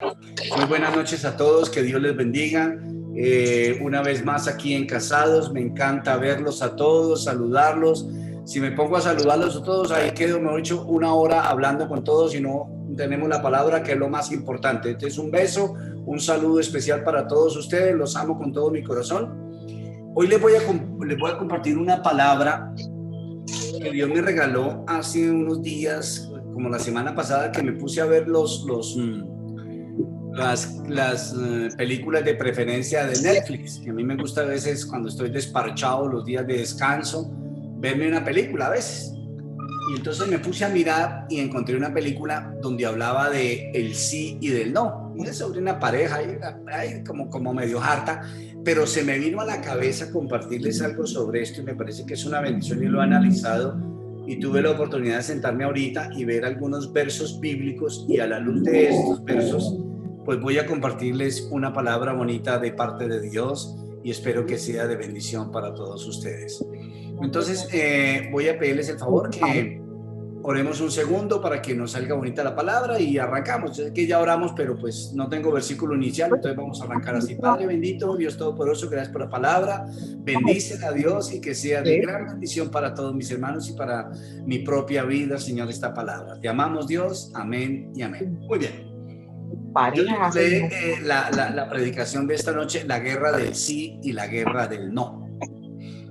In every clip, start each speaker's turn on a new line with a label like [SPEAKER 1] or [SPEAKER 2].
[SPEAKER 1] Muy buenas noches a todos, que Dios les bendiga. Una vez más aquí en Casados, me encanta verlos a todos, saludarlos. Si me pongo a saludarlos a todos, ahí quedo, me he hecho una hora hablando con todos y no tenemos la palabra, que es lo más importante. Entonces, un beso, un saludo especial para todos ustedes, los amo con todo mi corazón. Hoy les voy a compartir una palabra que Dios me regaló hace unos días, como la semana pasada, que me puse a ver las películas de preferencia de Netflix, que a mí me gusta a veces cuando estoy desparchado los días de descanso, verme una película a veces. Y entonces me puse a mirar y encontré una película donde hablaba de el sí y del no. Y es sobre una pareja, y como medio harta, pero se me vino a la cabeza compartirles algo sobre esto y me parece que es una bendición y lo he analizado. Y tuve la oportunidad de sentarme ahorita y ver algunos versos bíblicos y a la luz de estos versos pues voy a compartirles una palabra bonita de parte de Dios y espero que sea de bendición para todos ustedes. Entonces voy a pedirles el favor que oremos un segundo para que nos salga bonita la palabra y arrancamos. Yo sé que ya oramos, pero pues no tengo versículo inicial, entonces vamos a arrancar así. Padre bendito, Dios todopoderoso, gracias por la palabra. Bendice a Dios y que sea de gran bendición para todos mis hermanos y para mi propia vida, Señor, esta palabra. Te amamos, Dios. Amén y amén. Muy bien. Yo titulé la predicación de esta noche, la guerra del sí y la guerra del no.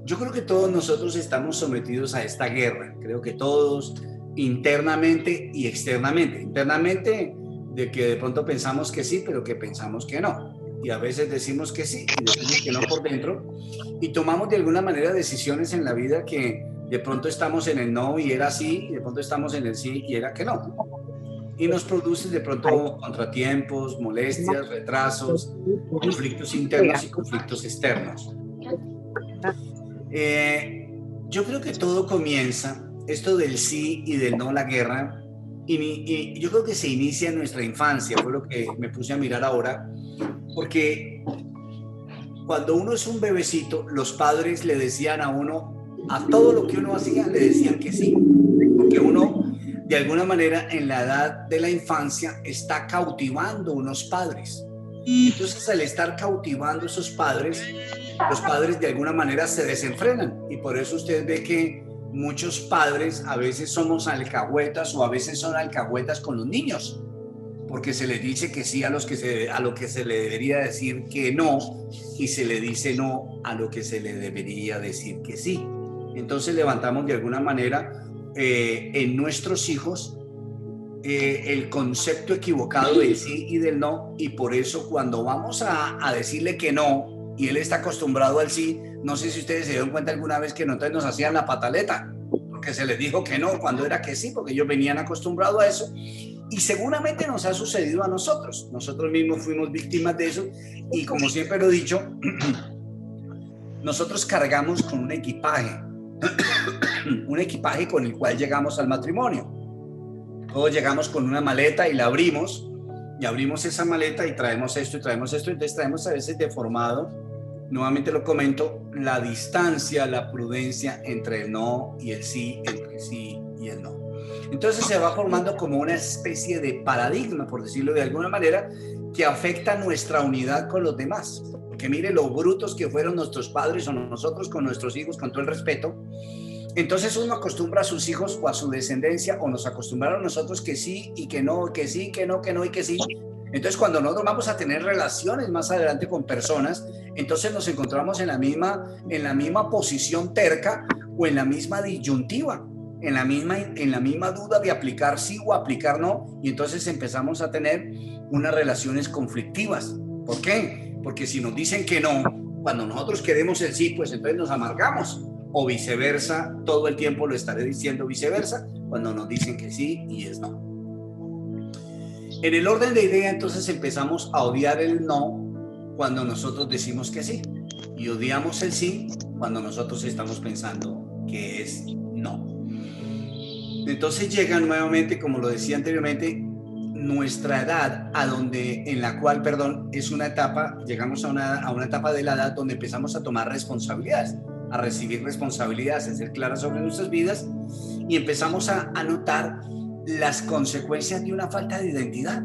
[SPEAKER 1] Yo creo que todos nosotros estamos sometidos a esta guerra, creo que todos, internamente y externamente. Internamente, de que de pronto pensamos que sí, pero que pensamos que no. Y a veces decimos que sí y decimos que no por dentro. Y tomamos de alguna manera decisiones en la vida que de pronto estamos en el no y era sí, y de pronto estamos en el sí y era que no. Y nos produce de pronto contratiempos, molestias, retrasos, conflictos internos y conflictos externos. Yo creo que todo comienza, esto del sí y del no, la guerra, y yo creo que se inicia en nuestra infancia, fue lo que me puse a mirar ahora, porque cuando uno es un bebecito, los padres le decían a uno, a todo lo que uno hacía, le decían que sí, porque uno, de alguna manera, en la edad de la infancia, está cautivando unos padres. Entonces, al estar cautivando esos padres, los padres de alguna manera se desenfrenan y por eso usted ve que muchos padres a veces somos alcahuetas o a veces son alcahuetas con los niños, porque se les dice que sí a lo que se le debería decir que no y se le dice no a lo que se le debería decir que sí. Entonces levantamos de alguna manera en nuestros hijos el concepto equivocado del sí y del no, y por eso cuando vamos a decirle que no y él está acostumbrado al sí, no sé si ustedes se dieron cuenta alguna vez que nosotros nos hacían la pataleta porque se les dijo que no cuando era que sí, porque ellos venían acostumbrados a eso, y seguramente nos ha sucedido a nosotros mismos fuimos víctimas de eso, y como siempre lo he dicho, nosotros cargamos con un equipaje con el cual llegamos al matrimonio. Todos llegamos con una maleta y la abrimos, y abrimos esa maleta y traemos esto, entonces traemos a veces deformado, nuevamente lo comento, la distancia, la prudencia entre el no y el sí, entre el sí y el no. Entonces se va formando como una especie de paradigma, por decirlo de alguna manera, que afecta nuestra unidad con los demás. Porque mire lo brutos que fueron nuestros padres o nosotros con nuestros hijos, con todo el respeto. Entonces uno acostumbra a sus hijos o a su descendencia, o nos acostumbraron nosotros que sí y que no, que sí, que no, que no y que sí. Entonces cuando nosotros vamos a tener relaciones más adelante con personas, entonces nos encontramos en la misma posición terca o en la misma disyuntiva, en la misma duda de aplicar sí o aplicar no, y entonces empezamos a tener unas relaciones conflictivas. ¿Por qué? Porque si nos dicen que no, cuando nosotros queremos el sí, pues entonces nos amargamos. O viceversa, todo el tiempo lo estaré diciendo viceversa, cuando nos dicen que sí y es no. En el orden de idea, entonces empezamos a odiar el no cuando nosotros decimos que sí, y odiamos el sí cuando nosotros estamos pensando que es no. Entonces llega nuevamente, como lo decía anteriormente, nuestra edad en la cual, es una etapa, llegamos a una etapa de la edad donde empezamos a tomar responsabilidades, a recibir responsabilidades, a ser claras sobre nuestras vidas, y empezamos a notar las consecuencias de una falta de identidad.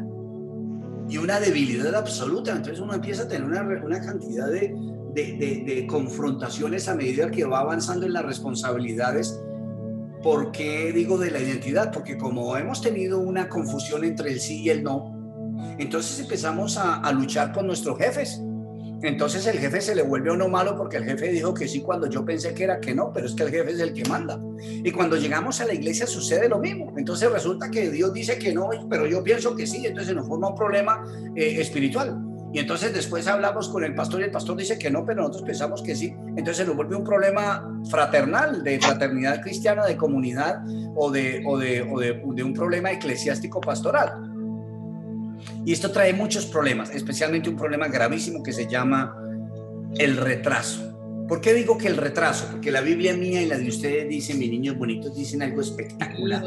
[SPEAKER 1] y una debilidad absoluta. Entonces uno empieza a tener una cantidad de confrontaciones a medida que va avanzando en las responsabilidades. ¿Por qué digo de la identidad? Porque como hemos tenido una confusión entre el sí y el no, entonces empezamos a luchar con nuestros jefes. Entonces el jefe se le vuelve a uno malo porque el jefe dijo que sí cuando yo pensé que era que no, pero es que el jefe es el que manda. Y cuando llegamos a la iglesia sucede lo mismo. Entonces resulta que Dios dice que no, pero yo pienso que sí. Entonces nos forma un problema espiritual. Y entonces después hablamos con el pastor y el pastor dice que no, pero nosotros pensamos que sí. Entonces nos vuelve un problema fraternal, de fraternidad cristiana, de comunidad o de un problema eclesiástico pastoral. Y esto trae muchos problemas, especialmente un problema gravísimo que se llama el retraso. ¿Por qué digo que el retraso? Porque la Biblia mía y la de ustedes dicen, mis niños bonitos, dicen algo espectacular.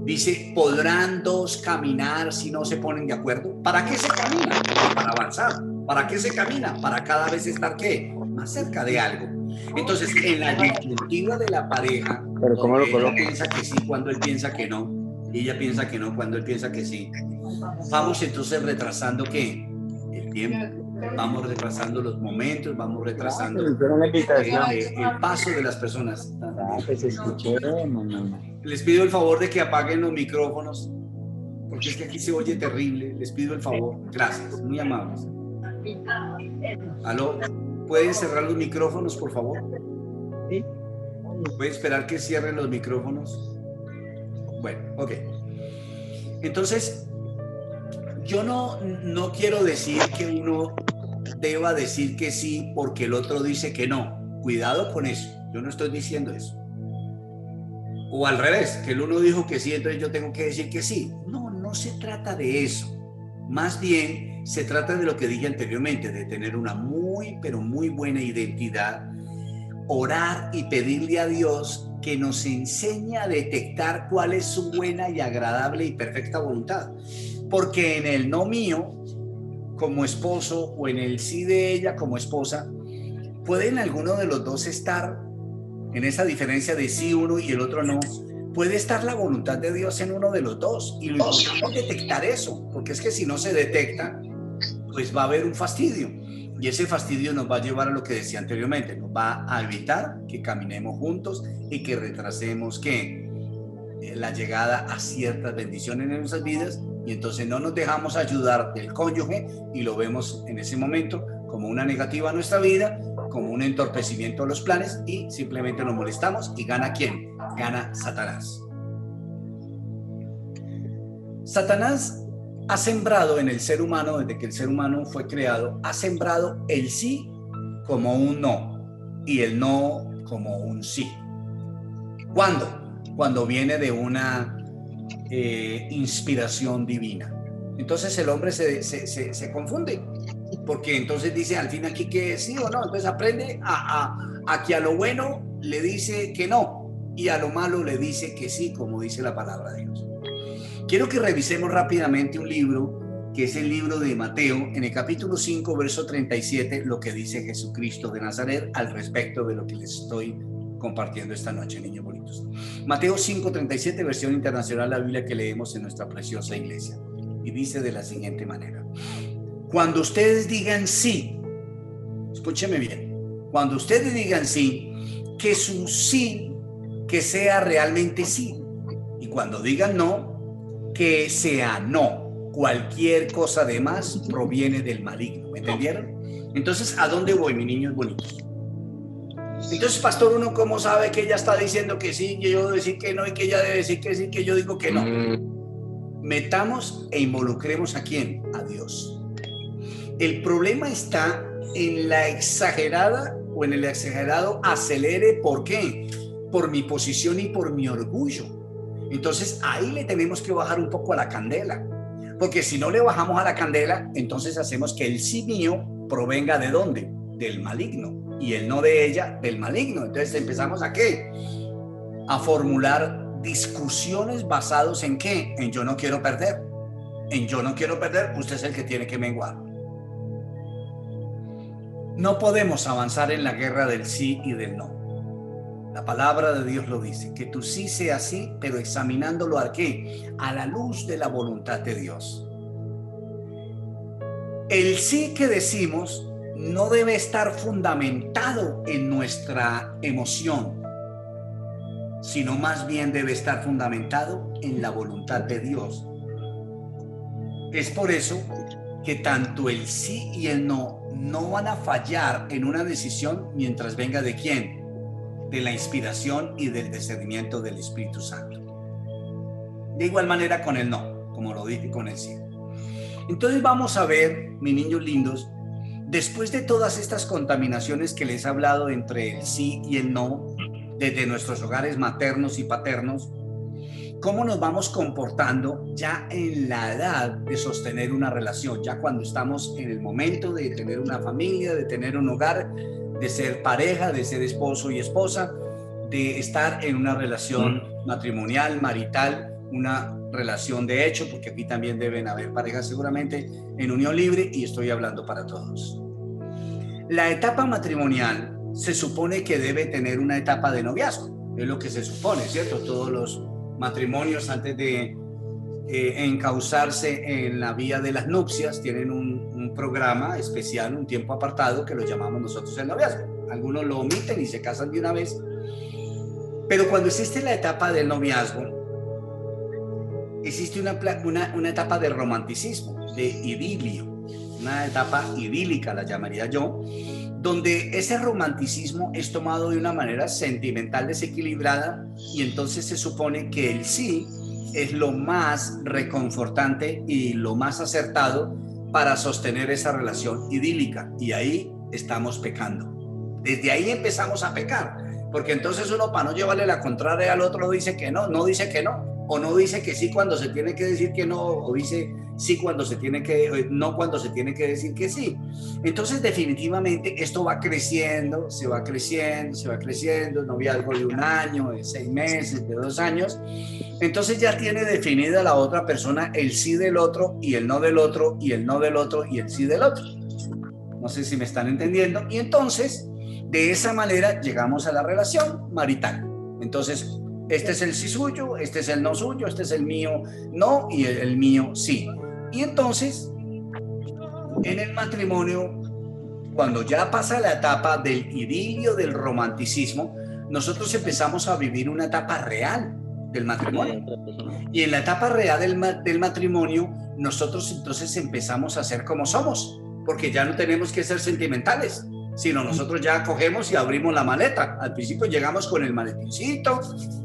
[SPEAKER 1] Dice, ¿podrán dos caminar si no se ponen de acuerdo? ¿Para qué se camina? Para avanzar. ¿Para qué se camina? Para cada vez estar, ¿qué? Más cerca de algo. Entonces, en la disyuntiva de la pareja, donde ella piensa que sí cuando él piensa que no, y ella piensa que no cuando él piensa que sí, vamos entonces retrasando, ¿qué? El tiempo. Vamos retrasando los momentos, vamos retrasando el paso de las personas. Les pido el favor de que apaguen los micrófonos, porque es que aquí se oye terrible. Les pido el favor. Gracias, muy amables. ¿Aló? ¿Pueden cerrar los micrófonos, por favor? Sí. ¿Pueden esperar que cierren los micrófonos? Bueno, ok. Entonces, yo no quiero decir que uno deba decir que sí porque el otro dice que no. Cuidado con eso. Yo no estoy diciendo eso. O al revés, que el uno dijo que sí, entonces yo tengo que decir que sí. No, no se trata de eso. Más bien, se trata de lo que dije anteriormente, de tener una muy, pero muy buena identidad, orar y pedirle a Dios que nos enseñe a detectar cuál es su buena y agradable y perfecta voluntad. Porque en el no mío, como esposo, o en el sí de ella como esposa, pueden alguno de los dos estar en esa diferencia de sí uno y el otro no. Puede estar la voluntad de Dios en uno de los dos. Y lo importante es detectar eso, porque es que si no se detecta, pues va a haber un fastidio. Y ese fastidio nos va a llevar a lo que decía anteriormente, nos va a evitar que caminemos juntos y que retrasemos la llegada a ciertas bendiciones en nuestras vidas, y entonces no nos dejamos ayudar del cónyuge y lo vemos en ese momento como una negativa a nuestra vida, como un entorpecimiento a los planes, y simplemente nos molestamos. ¿Y gana quién? Gana Satanás. Satanás ha sembrado en el ser humano, desde que el ser humano fue creado, ha sembrado el sí como un no y el no como un sí. ¿Cuándo? Cuando viene de una inspiración divina. Entonces el hombre se confunde, porque entonces dice al fin aquí que sí o no. Entonces aprende a que a lo bueno le dice que no y a lo malo le dice que sí, como dice la palabra de Dios. Quiero que revisemos rápidamente un libro que es el libro de Mateo, en el capítulo 5, verso 37, lo que dice Jesucristo de Nazaret al respecto de lo que les estoy compartiendo esta noche, niños bonitos. Mateo 5:37, versión internacional, la Biblia que leemos en nuestra preciosa iglesia. Y dice de la siguiente manera: cuando ustedes digan sí, escúcheme bien, cuando ustedes digan sí, que su sí, que sea realmente sí. Y cuando digan no, que sea no. Cualquier cosa de más proviene del maligno. ¿Me entendieron? Entonces, ¿a dónde voy, mis niños bonitos? Entonces, pastor, ¿uno cómo sabe que ella está diciendo que sí, que yo debo decir que no, y que ella debe decir que sí, que yo digo que no? Metamos e involucremos ¿a quién? A Dios. El problema está en la exagerada o en el exagerado acelere. ¿Por qué? Por mi posición y por mi orgullo. Entonces, ahí le tenemos que bajar un poco a la candela. Porque si no le bajamos a la candela, entonces hacemos que el sí mío provenga ¿de dónde? Del maligno. Y el no de ella del maligno. Entonces empezamos ¿a qué? A formular discusiones basados en ¿qué? En yo no quiero perder. En yo no quiero perder, usted es el que tiene que menguar. No podemos avanzar en la guerra del sí y del no. La palabra de Dios lo dice, que tu sí sea sí, pero examinándolo ¿a qué? A la luz de la voluntad de Dios. El sí que decimos no debe estar fundamentado en nuestra emoción, sino más bien debe estar fundamentado en la voluntad de Dios. Es por eso que tanto el sí y el no van a fallar en una decisión mientras venga ¿de quién? De la inspiración y del discernimiento del Espíritu Santo. De igual manera con el no, como lo dije con el sí. Entonces vamos a ver, mis niños lindos, después de todas estas contaminaciones que les he hablado entre el sí y el no, desde nuestros hogares maternos y paternos, cómo nos vamos comportando ya en la edad de sostener una relación, ya cuando estamos en el momento de tener una familia, de tener un hogar, de ser pareja, de ser esposo y esposa, de estar en una relación matrimonial, marital, una relación de hecho, porque aquí también deben haber parejas seguramente en unión libre, y estoy hablando para todos. La etapa matrimonial se supone que debe tener una etapa de noviazgo, es lo que se supone, ¿cierto? Todos los matrimonios antes de encauzarse en la vía de las nupcias tienen un programa especial, un tiempo apartado que lo llamamos nosotros el noviazgo. Algunos lo omiten y se casan de una vez, pero cuando existe la etapa del noviazgo, existe una etapa de romanticismo, de idilio, una etapa idílica la llamaría yo, donde ese romanticismo es tomado de una manera sentimental desequilibrada, y entonces se supone que el sí es lo más reconfortante y lo más acertado para sostener esa relación idílica, y ahí estamos pecando. Desde ahí empezamos a pecar, porque entonces uno, para no llevarle la contraria al otro, dice que no, no dice que no, o no dice que sí cuando se tiene que decir que no, o dice sí cuando se tiene que, no cuando se tiene que decir que sí. Entonces definitivamente esto va creciendo, se va creciendo, noviazgo de 1 año, de 6 meses, de 2 años, entonces ya tiene definida la otra persona el sí del otro y el no del otro y el no del otro y el sí del otro. No sé si me están entendiendo. Y entonces de esa manera llegamos a la relación marital. Entonces este es el sí suyo, este es el no suyo, este es el mío no y el mío sí. Y entonces, en el matrimonio, cuando ya pasa la etapa del idilio, del romanticismo, nosotros empezamos a vivir una etapa real del matrimonio. Y en la etapa real del matrimonio, nosotros entonces empezamos a ser como somos, porque ya no tenemos que ser sentimentales, sino nosotros ya cogemos y abrimos la maleta. Al principio llegamos con el maletincito,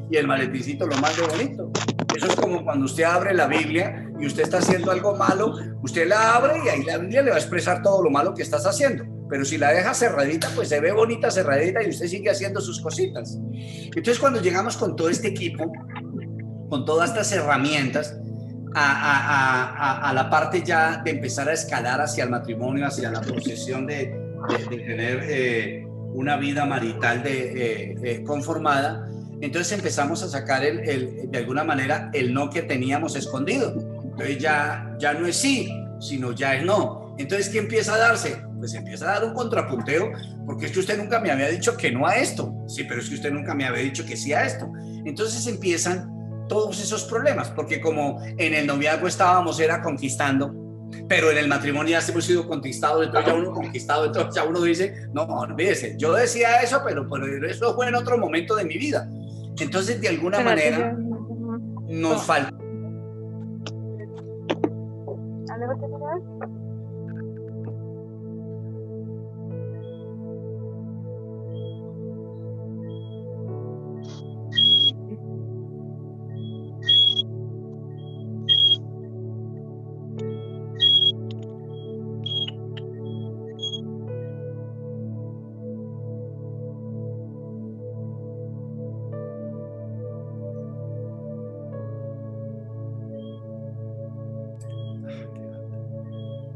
[SPEAKER 1] y el maletincito lo más de bonito. Eso es como cuando usted abre la Biblia y usted está haciendo algo malo, usted la abre y ahí la Biblia le va a expresar todo lo malo que estás haciendo. Pero si la deja cerradita, pues se ve bonita cerradita y usted sigue haciendo sus cositas. Entonces cuando llegamos con todo este equipo, con todas estas herramientas, a la parte ya de empezar a escalar hacia el matrimonio, hacia la posesión de tener una vida marital conformada, entonces empezamos a sacar de alguna manera el no que teníamos escondido. Entonces ya no es sí, sino ya es no. Entonces, ¿qué empieza a darse? Pues empieza a dar un contrapunteo, porque es que usted nunca me había dicho que no a esto. Sí, pero es que usted nunca me había dicho que sí a esto. Entonces empiezan todos esos problemas, porque como en el noviazgo estábamos era conquistando, pero en el matrimonio ya hemos sido conquistados, entonces ya uno conquistado, entonces ya uno dice, no, olvídese, yo decía eso, pero eso fue en otro momento de mi vida. Entonces, de alguna manera, nos falta.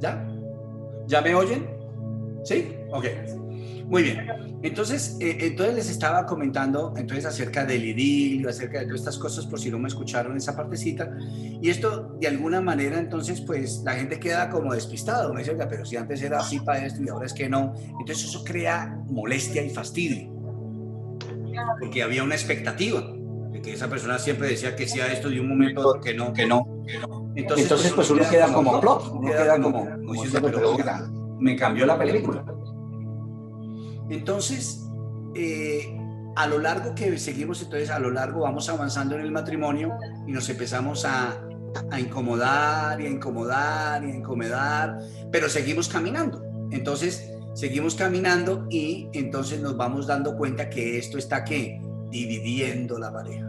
[SPEAKER 1] ¿Ya? ¿Ya me oyen? ¿Sí? Ok. Muy bien. Entonces les estaba comentando entonces acerca del idilio, acerca de todas estas cosas, por si no me escucharon esa partecita. Y esto, de alguna manera, entonces, pues, la gente queda como despistada. Uno dice, pero si antes era así para esto y ahora es que no. Entonces eso crea molestia y fastidio. Porque había una expectativa de que esa persona siempre decía que sí a esto, de un momento que no. Entonces pues uno queda como plop, uno queda como diciendo, pero oiga, me cambió la película. Entonces, a lo largo que seguimos, entonces a lo largo vamos avanzando en el matrimonio y nos empezamos a incomodar y a incomodar y a incomodar, pero seguimos caminando. Entonces seguimos caminando y entonces nos vamos dando cuenta que esto está ¿qué? Dividiendo la pareja.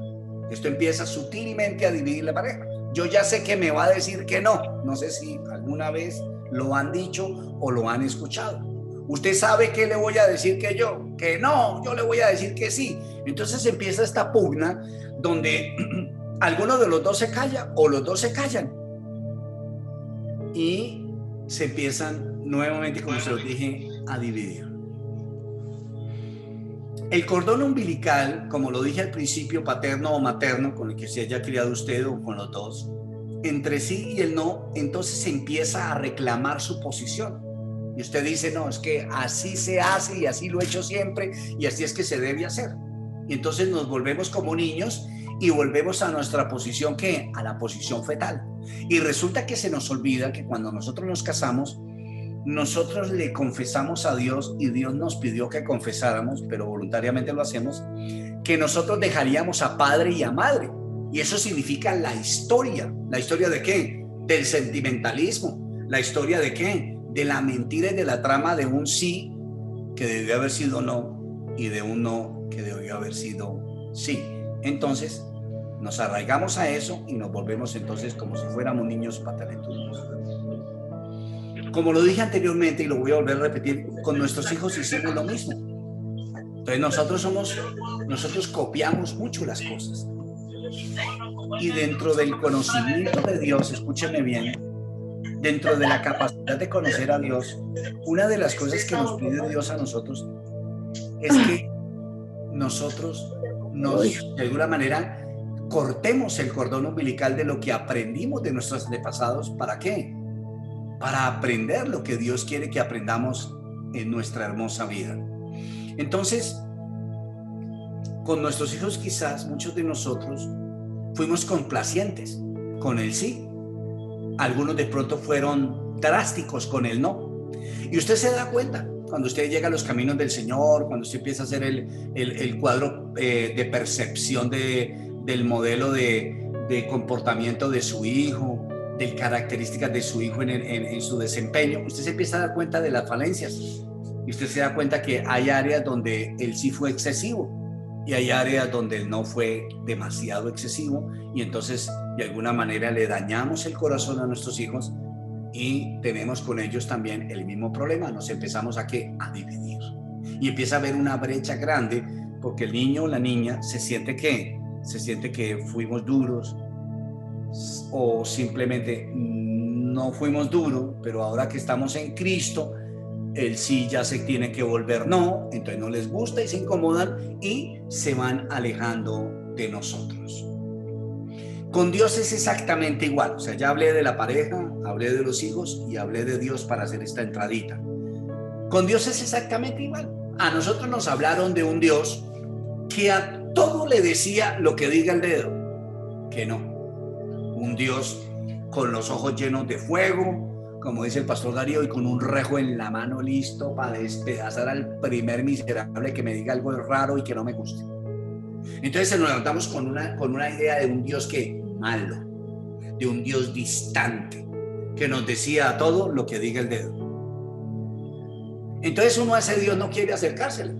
[SPEAKER 1] Esto empieza sutilmente a dividir la pareja. Yo ya sé que me va a decir que no. No sé si alguna vez lo han dicho o lo han escuchado. Usted sabe que le voy a decir que no, yo le voy a decir que sí. Entonces empieza esta pugna donde alguno de los dos se calla o los dos se callan. Y se empiezan nuevamente, como se los dije, a dividir. El cordón umbilical, como lo dije al principio, paterno o materno, con el que se haya criado usted o con los dos, entre sí y el no, entonces se empieza a reclamar su posición. Y usted dice, no, es que así se hace y así lo he hecho siempre y así es que se debe hacer. Y entonces nos volvemos como niños y volvemos a nuestra posición, ¿qué? A la posición fetal. Y resulta que se nos olvida que cuando nosotros nos casamos, nosotros le confesamos a Dios y Dios nos pidió que confesáramos, pero voluntariamente lo hacemos, que nosotros dejaríamos a padre y a madre. Y eso significa la historia. ¿La historia de qué? Del sentimentalismo. ¿La historia de qué? De la mentira y de la trama de un sí que debió haber sido no y de un no que debió haber sido sí. Entonces nos arraigamos a eso y nos volvemos entonces como si fuéramos niños patalentudos. Como lo dije anteriormente y lo voy a volver a repetir, con nuestros hijos hicimos lo mismo. Entonces nosotros copiamos mucho las cosas. Y dentro del conocimiento de Dios, escúcheme bien, dentro de la capacidad de conocer a Dios, una de las cosas que nos pide Dios a nosotros es que nosotros de alguna manera, cortemos el cordón umbilical de lo que aprendimos de nuestros antepasados. ¿Para qué? Para aprender lo que Dios quiere que aprendamos en nuestra hermosa vida. Entonces, con nuestros hijos quizás muchos de nosotros fuimos complacientes con el sí. Algunos de pronto fueron drásticos con el no. Y usted se da cuenta cuando usted llega a los caminos del Señor, cuando usted empieza a hacer el cuadro de percepción del modelo de comportamiento de su hijo, de características de su hijo en su desempeño, usted se empieza a dar cuenta de las falencias y usted se da cuenta que hay áreas donde el sí fue excesivo y hay áreas donde el no fue demasiado excesivo, y entonces de alguna manera le dañamos el corazón a nuestros hijos y tenemos con ellos también el mismo problema. Nos empezamos a dividir y empieza a haber una brecha grande porque el niño o la niña se siente que fuimos duros, o simplemente no fuimos duros, pero ahora que estamos en Cristo, el sí ya se tiene que volver no, entonces no les gusta y se incomodan y se van alejando de nosotros. Con Dios es exactamente igual. O sea, ya hablé de la pareja, hablé de los hijos y hablé de Dios para hacer esta entradita. Con Dios es exactamente igual. A nosotros nos hablaron de un Dios que a todo le decía lo que diga el dedo, que no. Un Dios con los ojos llenos de fuego, como dice el pastor Darío, y con un rejo en la mano listo para despedazar al primer miserable que me diga algo raro y que no me guste. Entonces nos levantamos con una idea de un Dios malo, de un Dios distante, que nos decía a todo lo que diga el dedo. Entonces uno a ese Dios no quiere acercársele.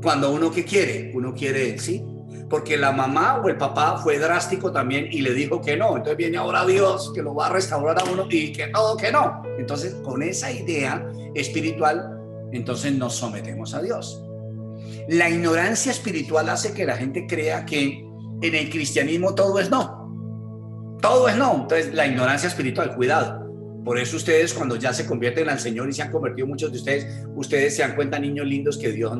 [SPEAKER 1] Cuando uno, ¿qué quiere? Uno quiere el sí, porque la mamá o el papá fue drástico también y le dijo que no. Entonces viene ahora Dios que lo va a restaurar a uno y que todo que no. Entonces con esa idea espiritual, entonces nos sometemos a Dios. La ignorancia espiritual hace que la gente crea que en el cristianismo todo es no. Todo es no. Entonces la ignorancia espiritual, cuidado. Por eso ustedes, cuando ya se convierten al Señor y se han convertido muchos de ustedes se dan cuenta, niños lindos, que Dios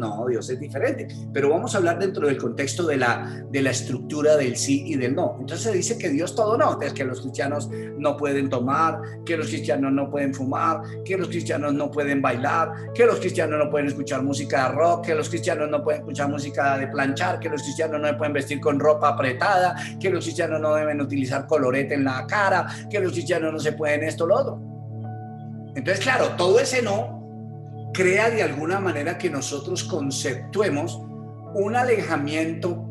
[SPEAKER 1] es diferente. Pero vamos a hablar dentro del contexto de la estructura del sí y del no. Entonces se dice que Dios todo no. Entonces que los cristianos no pueden tomar, que los cristianos no pueden fumar, que los cristianos no pueden bailar, que los cristianos no pueden escuchar música de rock, que los cristianos no pueden escuchar música de planchar, que los cristianos no pueden vestir con ropa apretada, que los cristianos no deben utilizar colorete en la cara, que los cristianos no se pueden esto, lo otro. Entonces, claro, todo ese no crea de alguna manera que nosotros conceptuemos un alejamiento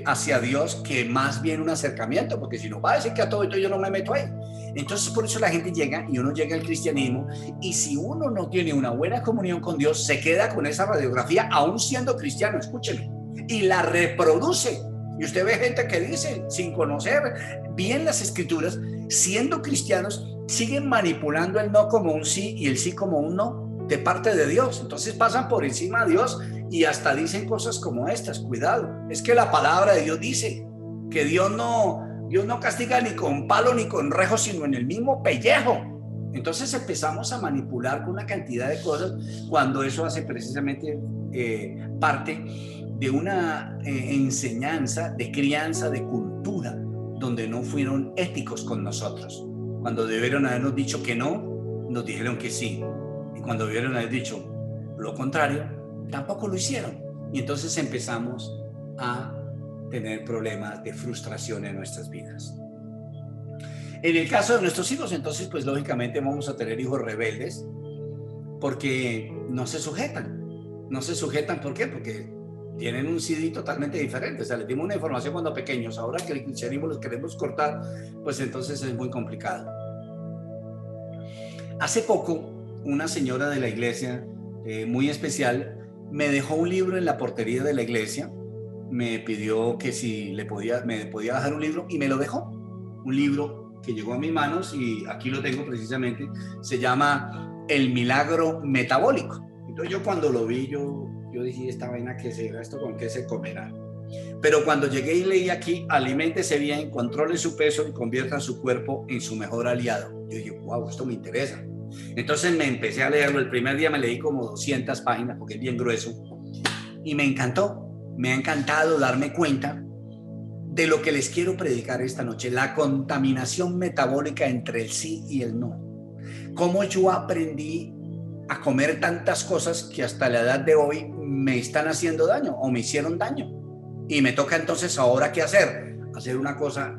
[SPEAKER 1] hacia Dios, que más bien un acercamiento, porque si no va a decir que a todo esto yo no me meto ahí. Entonces, por eso la gente llega y uno llega al cristianismo, y si uno no tiene una buena comunión con Dios, se queda con esa radiografía, aún siendo cristiano, escúcheme, y la reproduce. Y usted ve gente que dice, sin conocer bien las escrituras, siendo cristianos, siguen manipulando el no como un sí y el sí como un no de parte de Dios. Entonces pasan por encima de Dios y hasta dicen cosas como estas. Cuidado, es que la palabra de Dios dice que Dios no castiga ni con palo ni con rejo, sino en el mismo pellejo. Entonces empezamos a manipular con una cantidad de cosas, cuando eso hace precisamente parte de una enseñanza, de crianza, de cultura, donde no fueron éticos con nosotros. Cuando debieron habernos dicho que no, nos dijeron que sí. Y cuando debieron haber dicho lo contrario, tampoco lo hicieron. Y entonces empezamos a tener problemas de frustración en nuestras vidas. En el caso de nuestros hijos, entonces, pues lógicamente vamos a tener hijos rebeldes, porque no se sujetan. No se sujetan, ¿por qué? Porque tienen un CD totalmente diferente. O sea, les dimos una información cuando pequeños. Ahora que el cristianismo los queremos cortar, pues entonces es muy complicado. Hace poco, una señora de la iglesia, muy especial, me dejó un libro en la portería de la iglesia. Me pidió que si me podía dejar un libro, y me lo dejó. Un libro que llegó a mis manos, y aquí lo tengo precisamente. Se llama El Milagro Metabólico. Entonces yo cuando lo vi, yo dije, esta vaina, ¿qué será esto? ¿Con qué se comerá? Pero cuando llegué y leí aquí, aliméntese bien, controle su peso y convierta su cuerpo en su mejor aliado. Yo dije, wow, esto me interesa. Entonces me empecé a leerlo. El primer día me leí como 200 páginas, porque es bien grueso, y me encantó. Me ha encantado darme cuenta de lo que les quiero predicar esta noche: la contaminación metabólica entre el sí y el no. Cómo yo aprendí a comer tantas cosas que hasta la edad de hoy me están haciendo daño o me hicieron daño. Y me toca entonces ahora qué hacer. Hacer una cosa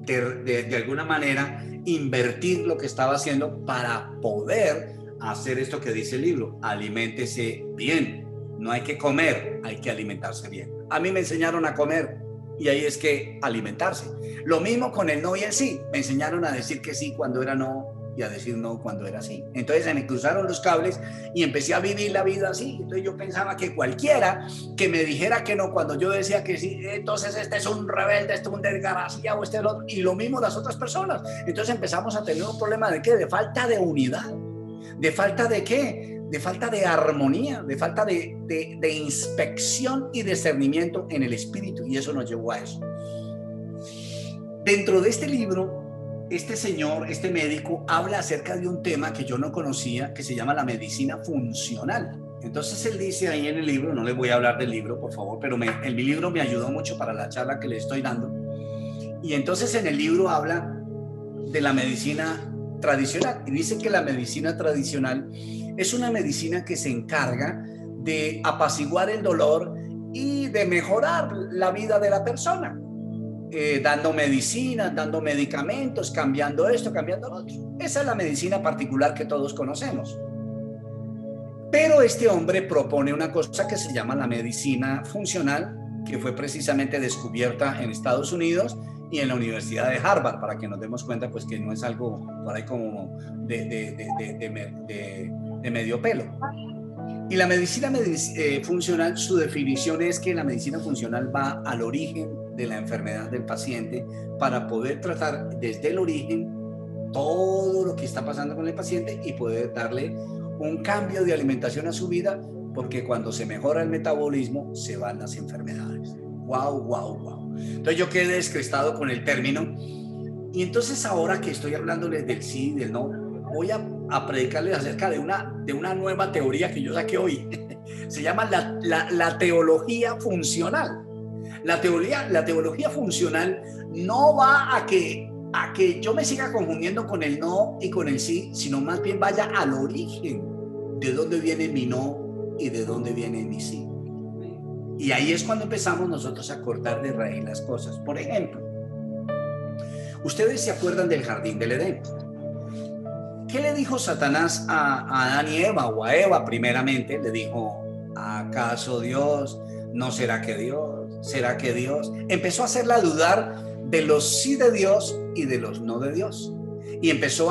[SPEAKER 1] de alguna manera, invertir lo que estaba haciendo para poder hacer esto que dice el libro: aliméntese bien. No hay que comer, hay que alimentarse bien. A mí me enseñaron a comer, y ahí es que alimentarse. Lo mismo con el no y el sí. Me enseñaron a decir que sí cuando era no y a decir no cuando era sí. Entonces se me cruzaron los cables y empecé a vivir la vida así. Entonces yo pensaba que cualquiera que me dijera que no cuando yo decía que sí, entonces este es un rebelde, este es un desgraciado, este es el otro. Y lo mismo las otras personas. Entonces empezamos a tener un problema de ¿qué? De falta de unidad. ¿De falta de qué? De falta de armonía, de falta de inspección y discernimiento en el espíritu, y eso nos llevó a eso. Dentro de este libro, este señor, este médico, habla acerca de un tema que yo no conocía, que se llama la medicina funcional. Entonces él dice ahí en el libro, no les voy a hablar del libro, por favor, pero el libro me ayudó mucho para la charla que le estoy dando. Y entonces en el libro habla de la medicina tradicional, y dice que la medicina tradicional es una medicina que se encarga de apaciguar el dolor y de mejorar la vida de la persona, dando medicinas, dando medicamentos, cambiando esto, cambiando lo otro. Esa es la medicina particular que todos conocemos. Pero este hombre propone una cosa que se llama la medicina funcional, que fue precisamente descubierta en Estados Unidos y en la Universidad de Harvard, para que nos demos cuenta pues que no es algo por ahí como de medio pelo. Y la medicina funcional, su definición es que la medicina funcional va al origen de la enfermedad del paciente para poder tratar desde el origen todo lo que está pasando con el paciente y poder darle un cambio de alimentación a su vida, porque cuando se mejora el metabolismo se van las enfermedades. Wow, wow, wow. Entonces yo quedé descrestado con el término, Y entonces ahora que estoy hablándoles del sí y del no, voy a predicarles acerca de una nueva teoría que yo saqué hoy. Se llama la teología funcional. La teología funcional no va a que yo me siga confundiendo con el no y con el sí, sino más bien vaya al origen de dónde viene mi no y de dónde viene mi sí. Y ahí es cuando empezamos nosotros a cortar de raíz las cosas. Por ejemplo, ustedes se acuerdan del jardín del Edén. ¿Qué le dijo Satanás a Adán y Eva, o a Eva primeramente? Le dijo, ¿acaso Dios? ¿No será que Dios? ¿Será que Dios? Empezó a hacerla dudar de los sí de Dios y de los no de Dios. Y empezó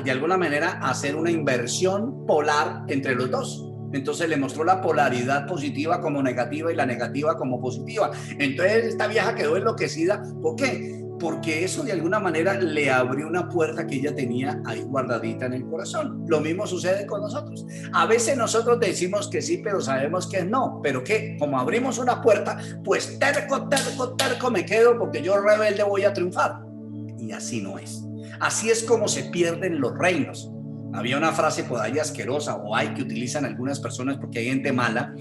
[SPEAKER 1] de alguna manera a hacer una inversión polar entre los dos. Entonces le mostró la polaridad positiva como negativa y la negativa como positiva. Entonces esta vieja quedó enloquecida. ¿Por qué? Porque eso de alguna manera le abrió una puerta que ella tenía ahí guardadita en el corazón. Lo mismo sucede con nosotros. A veces nosotros decimos que sí, pero sabemos que no. Pero que como abrimos una puerta, pues terco me quedo porque yo rebelde voy a triunfar. Y así no es. Así es como se pierden los reinos. Había una frase por ahí asquerosa, o hay, que utilizan algunas personas porque hay gente mala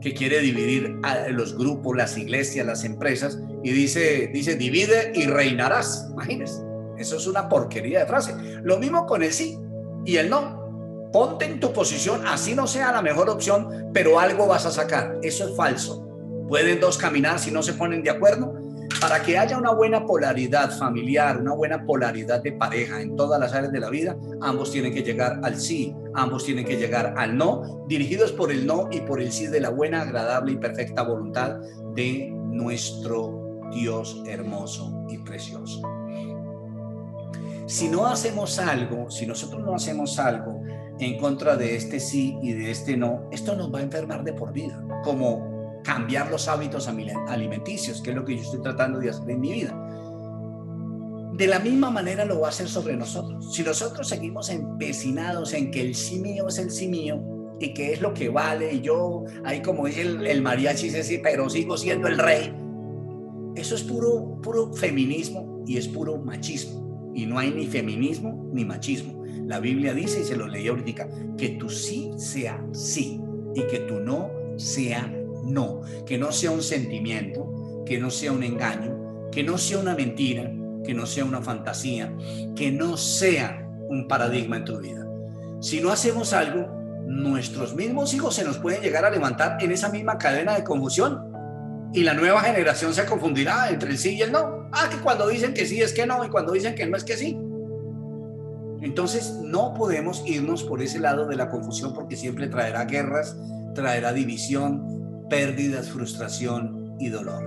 [SPEAKER 1] que quiere dividir a los grupos, las iglesias, las empresas, y dice divide y reinarás. Imagínense, eso es una porquería de frase. Lo mismo con el sí y el no. Ponte en tu posición, así no sea la mejor opción, pero algo vas a sacar. Eso es falso. Pueden dos caminar si no se ponen de acuerdo. Para que haya una buena polaridad familiar, una buena polaridad de pareja en todas las áreas de la vida, ambos tienen que llegar al sí, ambos tienen que llegar al no, dirigidos por el no y por el sí de la buena, agradable y perfecta voluntad de nuestro Dios hermoso y precioso. Si no hacemos algo, si nosotros no hacemos algo en contra de este sí y de este no, esto nos va a enfermar de por vida, como cambiar los hábitos alimenticios, que es lo que yo estoy tratando de hacer en mi vida. De la misma manera lo va a hacer sobre nosotros. Si nosotros seguimos empecinados en que el sí mío es el sí mío y que es lo que vale, y yo, ahí como dice el mariachi, sí, pero sigo siendo el rey, eso es puro feminismo y es puro machismo. Y no hay ni feminismo ni machismo. La Biblia dice, y se lo leí ahorita, que tu sí sea sí y que tu no sea no, que no sea un sentimiento, que no sea un engaño, que no sea una mentira, que no sea una fantasía, que no sea un paradigma en tu vida. Si no hacemos algo, nuestros mismos hijos se nos pueden llegar a levantar en esa misma cadena de confusión y la nueva generación se confundirá entre el sí y el no. Que cuando dicen que sí es que no y cuando dicen que no es que sí. Entonces no podemos irnos por ese lado de la confusión porque siempre traerá guerras, traerá división, pérdidas, frustración y dolor.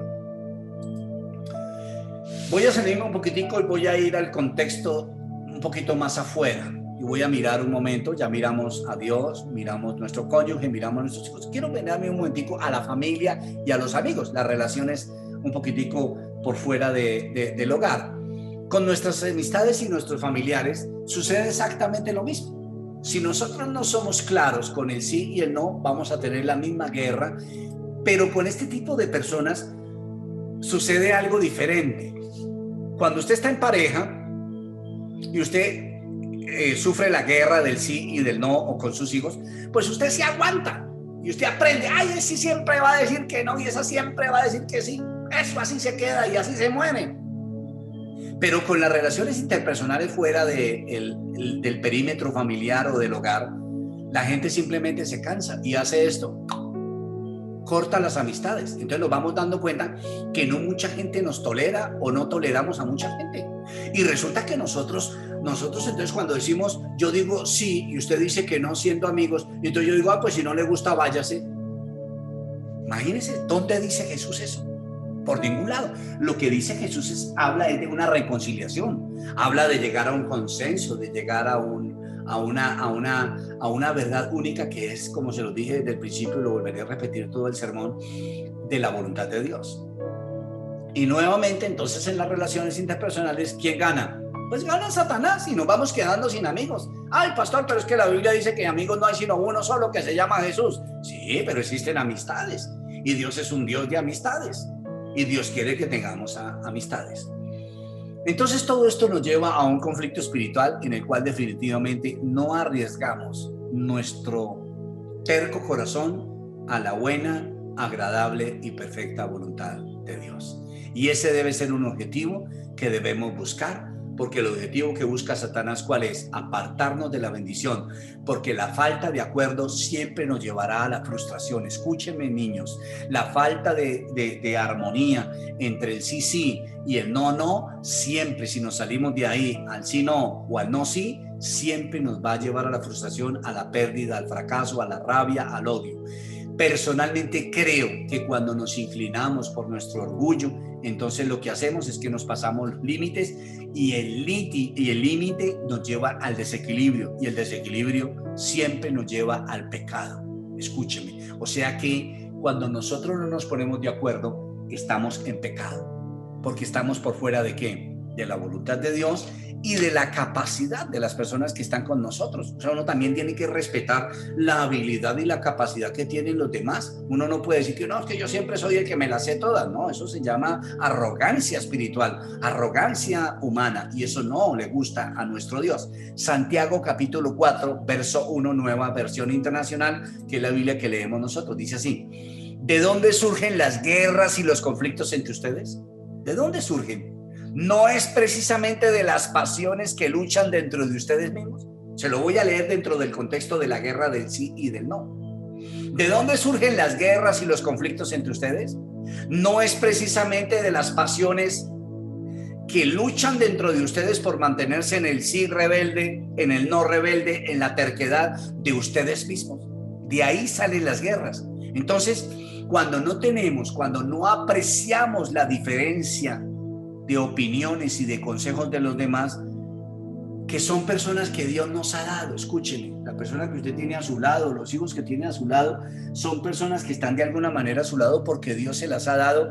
[SPEAKER 1] Voy a salirme un poquitico y voy a ir al contexto un poquito más afuera y voy a mirar un momento. Ya miramos a Dios, miramos nuestro cónyuge, miramos a nuestros hijos. Quiero venirme un momentico a la familia y a los amigos, las relaciones un poquitico por fuera del hogar. Con nuestras amistades y nuestros familiares sucede exactamente lo mismo. Si nosotros no somos claros con el sí y el no, vamos a tener la misma guerra, pero con este tipo de personas sucede algo diferente. Cuando usted está en pareja y usted sufre la guerra del sí y del no, o con sus hijos, pues usted se aguanta y usted aprende. Ese siempre va a decir que no y esa siempre va a decir que sí. Eso así se queda y así se muere. Pero con las relaciones interpersonales fuera del perímetro familiar o del hogar, la gente simplemente se cansa y hace esto, corta las amistades. Entonces nos vamos dando cuenta que no mucha gente nos tolera o no toleramos a mucha gente. Y resulta que nosotros entonces cuando decimos, yo digo sí y usted dice que no siendo amigos, y entonces yo digo, pues si no le gusta, váyase. Imagínense, ¿dónde dice Jesús eso? Por ningún lado. Lo que dice Jesús habla de una reconciliación, habla de llegar a un consenso, de llegar a una verdad única que es, como se lo dije desde el principio y lo volveré a repetir todo el sermón, de la voluntad de Dios. Y nuevamente entonces en las relaciones interpersonales, ¿quién gana? Pues gana Satanás y nos vamos quedando sin amigos. Pastor, pero es que la Biblia dice que amigos no hay sino uno solo que se llama Jesús. Sí, pero existen amistades y Dios es un Dios de amistades. Y Dios quiere que tengamos amistades. Entonces todo esto nos lleva a un conflicto espiritual en el cual definitivamente no arriesgamos nuestro terco corazón a la buena, agradable y perfecta voluntad de Dios. Y ese debe ser un objetivo que debemos buscar, porque el objetivo que busca Satanás, ¿cuál es? Apartarnos de la bendición, porque la falta de acuerdo siempre nos llevará a la frustración. Escúchenme, niños, la falta de armonía entre el sí, sí y el no, no, siempre, si nos salimos de ahí al sí, no o al no, sí, siempre nos va a llevar a la frustración, a la pérdida, al fracaso, a la rabia, al odio. Personalmente creo que cuando nos inclinamos por nuestro orgullo, entonces lo que hacemos es que nos pasamos los límites y el límite nos lleva al desequilibrio, y el desequilibrio siempre nos lleva al pecado. Escúcheme, o sea que cuando nosotros no nos ponemos de acuerdo, estamos en pecado, porque estamos por fuera ¿de qué? De la voluntad de Dios y de la capacidad de las personas que están con nosotros. O sea, uno también tiene que respetar la habilidad y la capacidad que tienen los demás. Uno no puede decir que no, es que yo siempre soy el que me las sé todas. No, eso se llama arrogancia espiritual, arrogancia humana, y eso no le gusta a nuestro Dios. Santiago capítulo 4, verso 1, nueva versión internacional, que es la Biblia que leemos nosotros, dice así: ¿de dónde surgen las guerras y los conflictos entre ustedes? ¿De dónde surgen? ¿No es precisamente de las pasiones que luchan dentro de ustedes mismos? Se lo voy a leer dentro del contexto de la guerra del sí y del no. ¿De dónde surgen las guerras y los conflictos entre ustedes? ¿No es precisamente de las pasiones que luchan dentro de ustedes por mantenerse en el sí rebelde, en el no rebelde, en la terquedad de ustedes mismos? De ahí salen las guerras. Entonces, cuando no apreciamos la diferencia de opiniones y de consejos de los demás, que son personas que Dios nos ha dado. Escúcheme, la persona que usted tiene a su lado, los hijos que tiene a su lado, son personas que están de alguna manera a su lado porque Dios se las ha dado.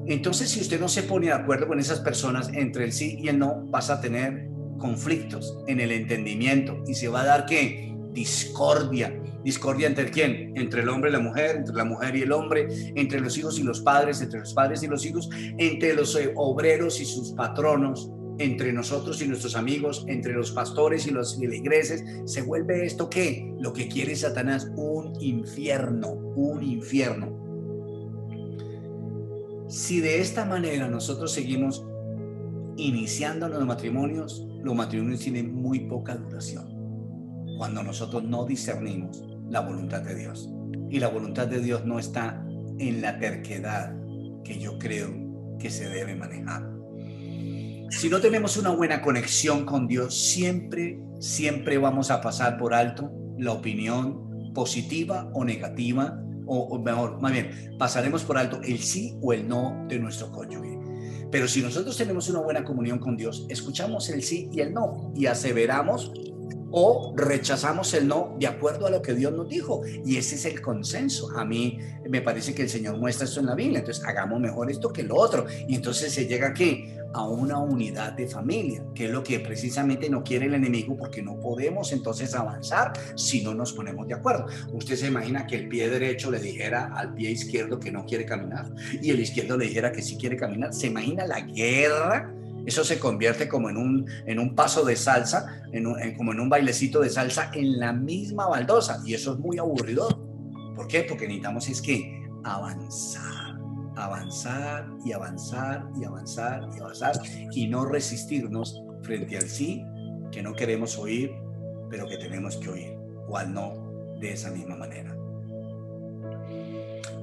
[SPEAKER 1] Entonces, si usted no se pone de acuerdo con esas personas, entre el sí y el no, vas a tener conflictos en el entendimiento y se va a dar ¿qué? Discordia. ¿Discordia entre quién? Entre el hombre y la mujer, entre la mujer y el hombre, entre los hijos y los padres, entre los padres y los hijos, entre los obreros y sus patronos, entre nosotros y nuestros amigos, entre los pastores y los feligreses. Se vuelve esto ¿qué? Lo que quiere Satanás, un infierno, un infierno. Si de esta manera nosotros seguimos iniciando los matrimonios tienen muy poca duración, cuando nosotros no discernimos la voluntad de Dios. Y la voluntad de Dios no está en la terquedad que yo creo que se debe manejar. Si no tenemos una buena conexión con Dios, siempre vamos a pasar por alto la opinión positiva o negativa, o mejor, más bien, pasaremos por alto el sí o el no de nuestro cónyuge. Pero si nosotros tenemos una buena comunión con Dios, escuchamos el sí y el no y aseveramos o rechazamos el no de acuerdo a lo que Dios nos dijo, y ese es el consenso. A mí me parece que el Señor muestra esto en la Biblia, entonces hagamos mejor esto que lo otro, y entonces se llega ¿qué? A una unidad de familia, que es lo que precisamente no quiere el enemigo, porque no podemos entonces avanzar si no nos ponemos de acuerdo. Usted se imagina que el pie derecho le dijera al pie izquierdo que no quiere caminar y el izquierdo le dijera que sí quiere caminar. ¿Se imagina la guerra? Eso se convierte como en un paso de salsa, como en un bailecito de salsa en la misma baldosa, y eso es muy aburridor. ¿Por qué? Porque necesitamos es que avanzar y avanzar y avanzar y avanzar, y no resistirnos frente al sí que no queremos oír, pero que tenemos que oír, o al no de esa misma manera.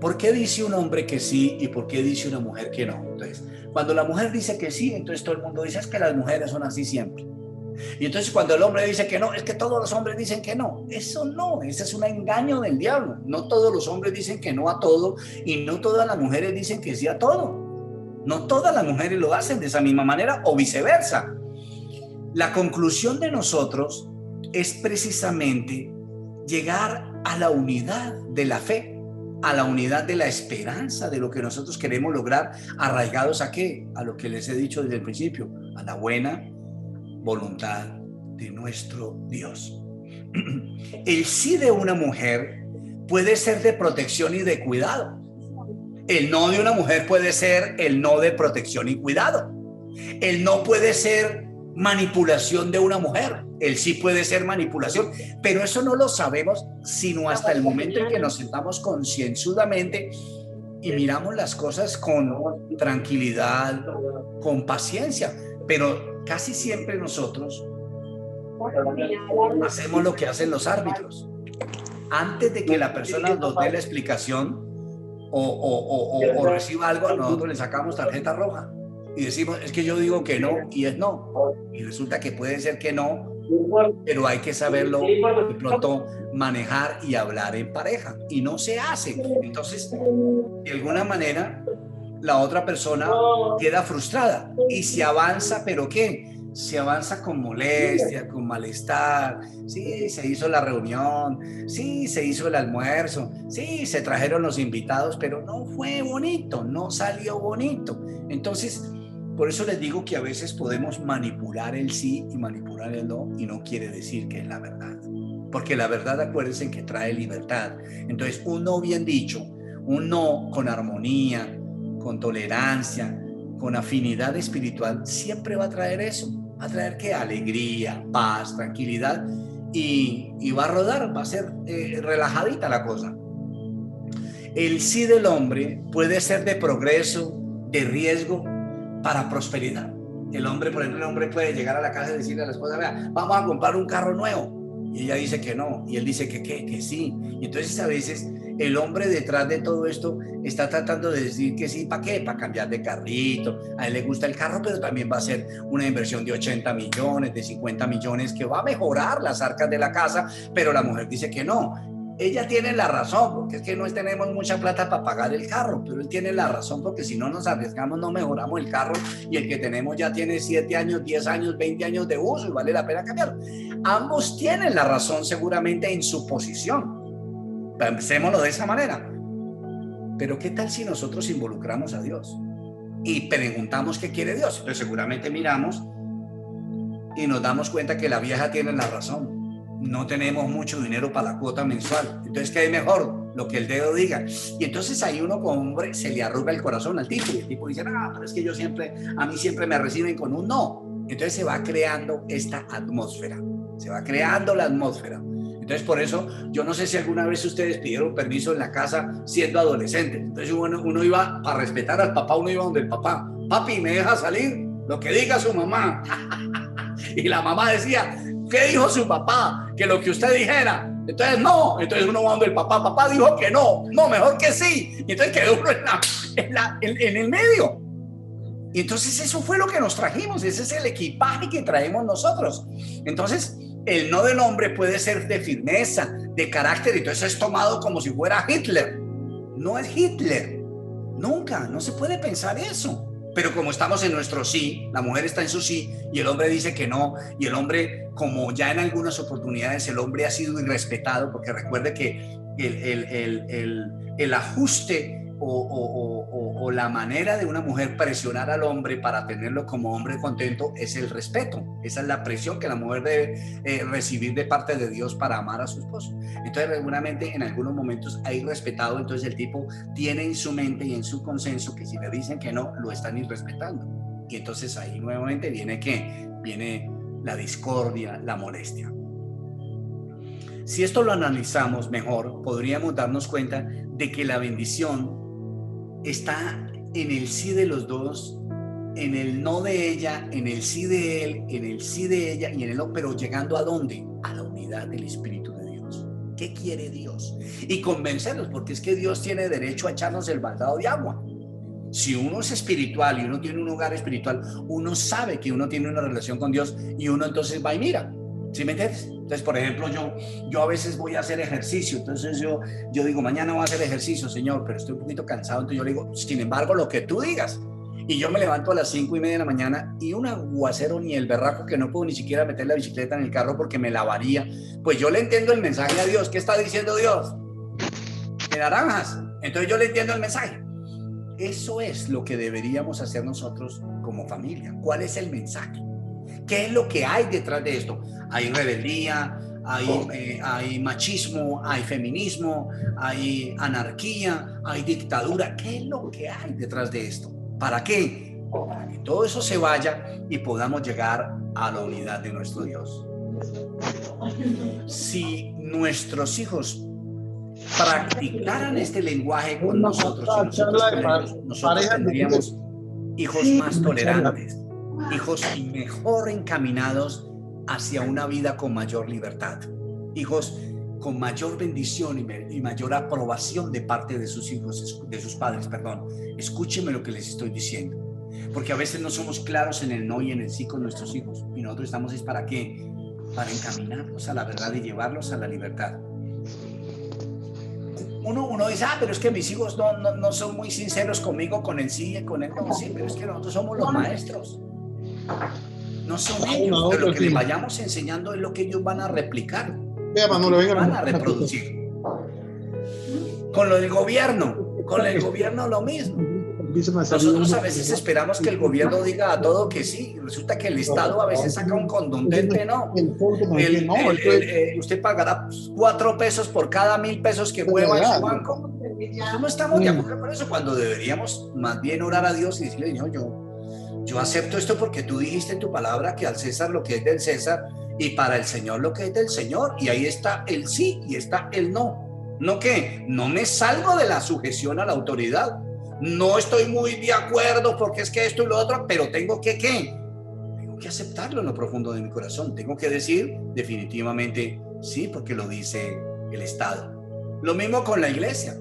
[SPEAKER 1] ¿Por qué dice un hombre que sí y por qué dice una mujer que no? Entonces, cuando la mujer dice que sí, entonces todo el mundo dice es que las mujeres son así siempre. Y entonces cuando el hombre dice que no, es que todos los hombres dicen que no. Eso no, ese es un engaño del diablo. No todos los hombres dicen que no a todo, y no todas las mujeres dicen que sí a todo. No todas las mujeres lo hacen de esa misma manera, o viceversa. La conclusión de nosotros es precisamente llegar a la unidad de la fe, a la unidad de la esperanza, de lo que nosotros queremos lograr, arraigados ¿a qué? A lo que les he dicho desde el principio, a la buena voluntad de nuestro Dios. El sí de una mujer puede ser de protección y de cuidado. El no de una mujer puede ser el no de protección y cuidado. El no puede ser manipulación de una mujer. El sí puede ser manipulación, pero eso no lo sabemos sino hasta el momento en que nos sentamos concienzudamente y miramos las cosas con tranquilidad, con paciencia. Pero casi siempre nosotros hacemos lo que hacen los árbitros. Antes de que la persona nos dé la explicación o reciba algo, nosotros le sacamos tarjeta roja y decimos, es que yo digo que no y es no. Y resulta que puede ser que no, pero hay que saberlo de pronto manejar y hablar en pareja. Y no se hace. Entonces, de alguna manera, la otra persona queda frustrada y se avanza, ¿pero qué? Se avanza con molestia, con malestar. Sí, se hizo la reunión, sí, se hizo el almuerzo, sí, se trajeron los invitados, pero no fue bonito, no salió bonito. Entonces, por eso les digo que a veces podemos manipular el sí y manipular el no, y no quiere decir que es la verdad. Porque la verdad, acuérdense que trae libertad. Entonces, un no bien dicho, un no con armonía, con tolerancia, con afinidad espiritual, siempre va a traer eso. Va a traer que alegría, paz, tranquilidad, y va a rodar, va a ser relajadita la cosa. El sí del hombre puede ser de progreso, de riesgo, para prosperidad. El hombre, por ejemplo, el hombre puede llegar a la casa y decirle a la esposa, vea, vamos a comprar un carro nuevo. Y ella dice que no, y él dice que sí. Y entonces a veces el hombre detrás de todo esto está tratando de decir que sí, ¿para qué? Para cambiar de carrito. A él le gusta el carro, pero también va a ser una inversión de 80 millones, de 50 millones, que va a mejorar las arcas de la casa, pero la mujer dice que no. Ella tiene la razón, porque es que no tenemos mucha plata para pagar el carro, pero él tiene la razón, porque si no nos arriesgamos, no mejoramos el carro, y el que tenemos ya tiene 7 años, 10 años, 20 años de uso, y vale la pena cambiarlo. Ambos tienen la razón seguramente en su posición. Pensémoslo de esa manera. Pero ¿qué tal si nosotros involucramos a Dios y preguntamos qué quiere Dios? Pues seguramente miramos y nos damos cuenta que la vieja tiene la razón. No tenemos mucho dinero para la cuota mensual. Entonces, ¿qué es mejor? Lo que el dedo diga. Y entonces ahí uno como hombre se le arruga el corazón al tipo. Y el tipo dice, ah, pero es que a mí siempre me reciben con un no. Entonces se va creando esta atmósfera. Se va creando la atmósfera. Entonces, por eso, yo no sé si alguna vez ustedes pidieron permiso en la casa siendo adolescentes. Entonces uno iba, para respetar al papá, uno iba donde el papá. Papi, ¿me deja salir? Lo que diga su mamá. Y la mamá decía, ¿qué dijo su papá? Que lo que usted dijera. Entonces no, entonces uno va donde el papá, papá dijo que no, mejor que sí. Y entonces quedó uno en el medio. Y entonces eso fue lo que nos trajimos, ese es el equipaje que traemos nosotros. Entonces el no del hombre puede ser de firmeza, de carácter, y entonces es tomado como si fuera Hitler. No es Hitler, nunca, no se puede pensar eso. Pero como estamos en nuestro sí, la mujer está en su sí y el hombre dice que no, y el hombre, como ya en algunas oportunidades el hombre ha sido irrespetado, porque recuerde que el ajuste o la manera de una mujer presionar al hombre para tenerlo como hombre contento es el respeto. Esa es la presión que la mujer debe recibir de parte de Dios para amar a su esposo. Entonces, seguramente en algunos momentos hay irrespetado, entonces el tipo tiene en su mente y en su consenso que si le dicen que no, lo están irrespetando. Y entonces ahí nuevamente viene la discordia, la molestia. Si esto lo analizamos mejor, podríamos darnos cuenta de que la bendición está en el sí de los dos, en el no de ella, en el sí de él, en el sí de ella y en el no, pero llegando ¿a dónde? A la unidad del Espíritu de Dios. ¿Qué quiere Dios? Y convencerlos, porque es que Dios tiene derecho a echarnos el baldado de agua. Si uno es espiritual y uno tiene un hogar espiritual, uno sabe que uno tiene una relación con Dios y uno entonces va y mira. ¿Sí me entiendes? Entonces, por ejemplo, yo a veces voy a hacer ejercicio, entonces yo digo, mañana voy a hacer ejercicio, Señor, pero estoy un poquito cansado, entonces yo le digo, sin embargo, lo que tú digas. Y yo me levanto a las 5:30 de la mañana y un aguacero ni el berraco que no puedo ni siquiera meter la bicicleta en el carro porque me lavaría. Pues yo le entiendo el mensaje a Dios. ¿Qué está diciendo Dios? De naranjas. Entonces yo le entiendo el mensaje. Eso es lo que deberíamos hacer nosotros como familia. ¿Cuál es el mensaje? ¿Qué es lo que hay detrás de esto? Hay rebeldía, hay machismo, hay feminismo, hay anarquía, hay dictadura. ¿Qué es lo que hay detrás de esto? ¿Para qué? para que todo eso se vaya y podamos llegar a la unidad de nuestro Dios. Si nuestros hijos practicaran este lenguaje con nosotros y nosotros con ellos, nosotros tendríamos hijos más tolerantes, hijos mejor encaminados hacia una vida con mayor libertad, hijos con mayor bendición y mayor aprobación de parte de sus hijos, de sus padres, perdón. Escúchenme lo que les estoy diciendo, porque a veces no somos claros en el no y en el sí con nuestros hijos, y nosotros estamos ¿para qué? Para encaminarlos a la verdad y llevarlos a la libertad. Uno dice, pero es que mis hijos no son muy sinceros conmigo, con el sí y con el no. Sí, pero es que nosotros somos los maestros. No son ellos, pero lo que les vayamos enseñando es lo que ellos van a replicar, van a reproducir. Con lo del gobierno lo mismo. Nosotros a veces esperamos que el gobierno diga a todo que sí, resulta que el Estado a veces saca un contundente no. Usted pagará 4 pesos por cada 1.000 pesos que mueva en su banco. No estamos de acuerdo con eso, cuando deberíamos más bien orar a Dios y decirle, no, yo acepto esto porque tú dijiste en tu palabra que al César lo que es del César y para el Señor lo que es del Señor, y ahí está el sí y está el no. ¿No qué? No me salgo de la sujeción a la autoridad. No estoy muy de acuerdo porque es que esto y lo otro, pero tengo que ¿qué? Tengo que aceptarlo en lo profundo de mi corazón. Tengo que decir definitivamente sí, porque lo dice el Estado. Lo mismo con la iglesia.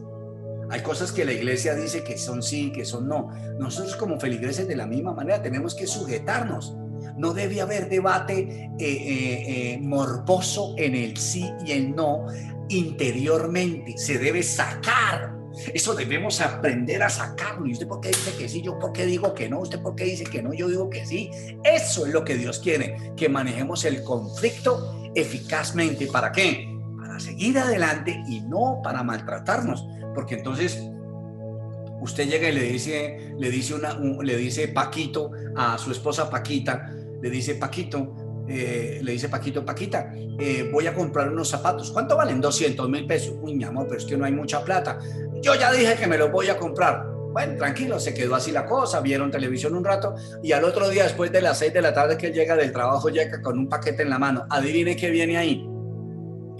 [SPEAKER 1] Hay cosas que la iglesia dice que son sí, que son no. Nosotros como feligreses de la misma manera tenemos que sujetarnos. No debe haber debate morboso en el sí y el no interiormente. Se debe sacar. Eso debemos aprender a sacarlo. ¿Y usted por qué dice que sí? ¿Yo por qué digo que no? ¿Usted por qué dice que no? Yo digo que sí. Eso es lo que Dios quiere, que manejemos el conflicto eficazmente. ¿Para qué? Para seguir adelante y no para maltratarnos. Porque entonces usted llega y le dice Paquito a su esposa Paquita, le dice Paquita, voy a comprar unos zapatos. ¿Cuánto valen? 200.000 pesos. Uy, mi amor, pero es que no hay mucha plata. Yo ya dije que me los voy a comprar. Bueno, tranquilo, se quedó así la cosa, vieron televisión un rato y al otro día, después de las 6 de la tarde que él llega del trabajo, llega con un paquete en la mano. Adivine qué viene ahí.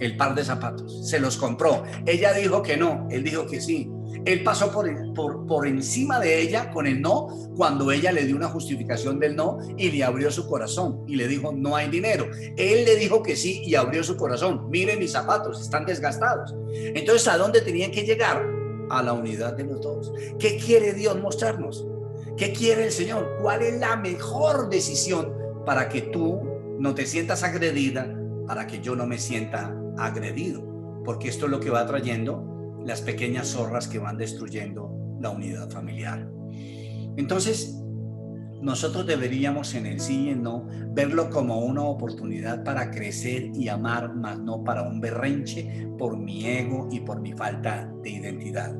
[SPEAKER 1] El par de zapatos. Se los compró. Ella dijo que no, él dijo que sí. Él pasó por encima de ella con el no, cuando ella le dio una justificación del no y le abrió su corazón y le dijo no hay dinero. Él le dijo que sí y abrió su corazón. Miren mis zapatos, están desgastados. Entonces, ¿a dónde tenían que llegar? A la unidad de los dos. ¿Qué quiere Dios mostrarnos? ¿Qué quiere el Señor? ¿Cuál es la mejor decisión para que tú no te sientas agredida, para que yo no me sienta agredido? Porque esto es lo que va trayendo las pequeñas zorras que van destruyendo la unidad familiar. Entonces, nosotros deberíamos en el sí y en no verlo como una oportunidad para crecer y amar, más no para un berrinche por mi ego y por mi falta de identidad.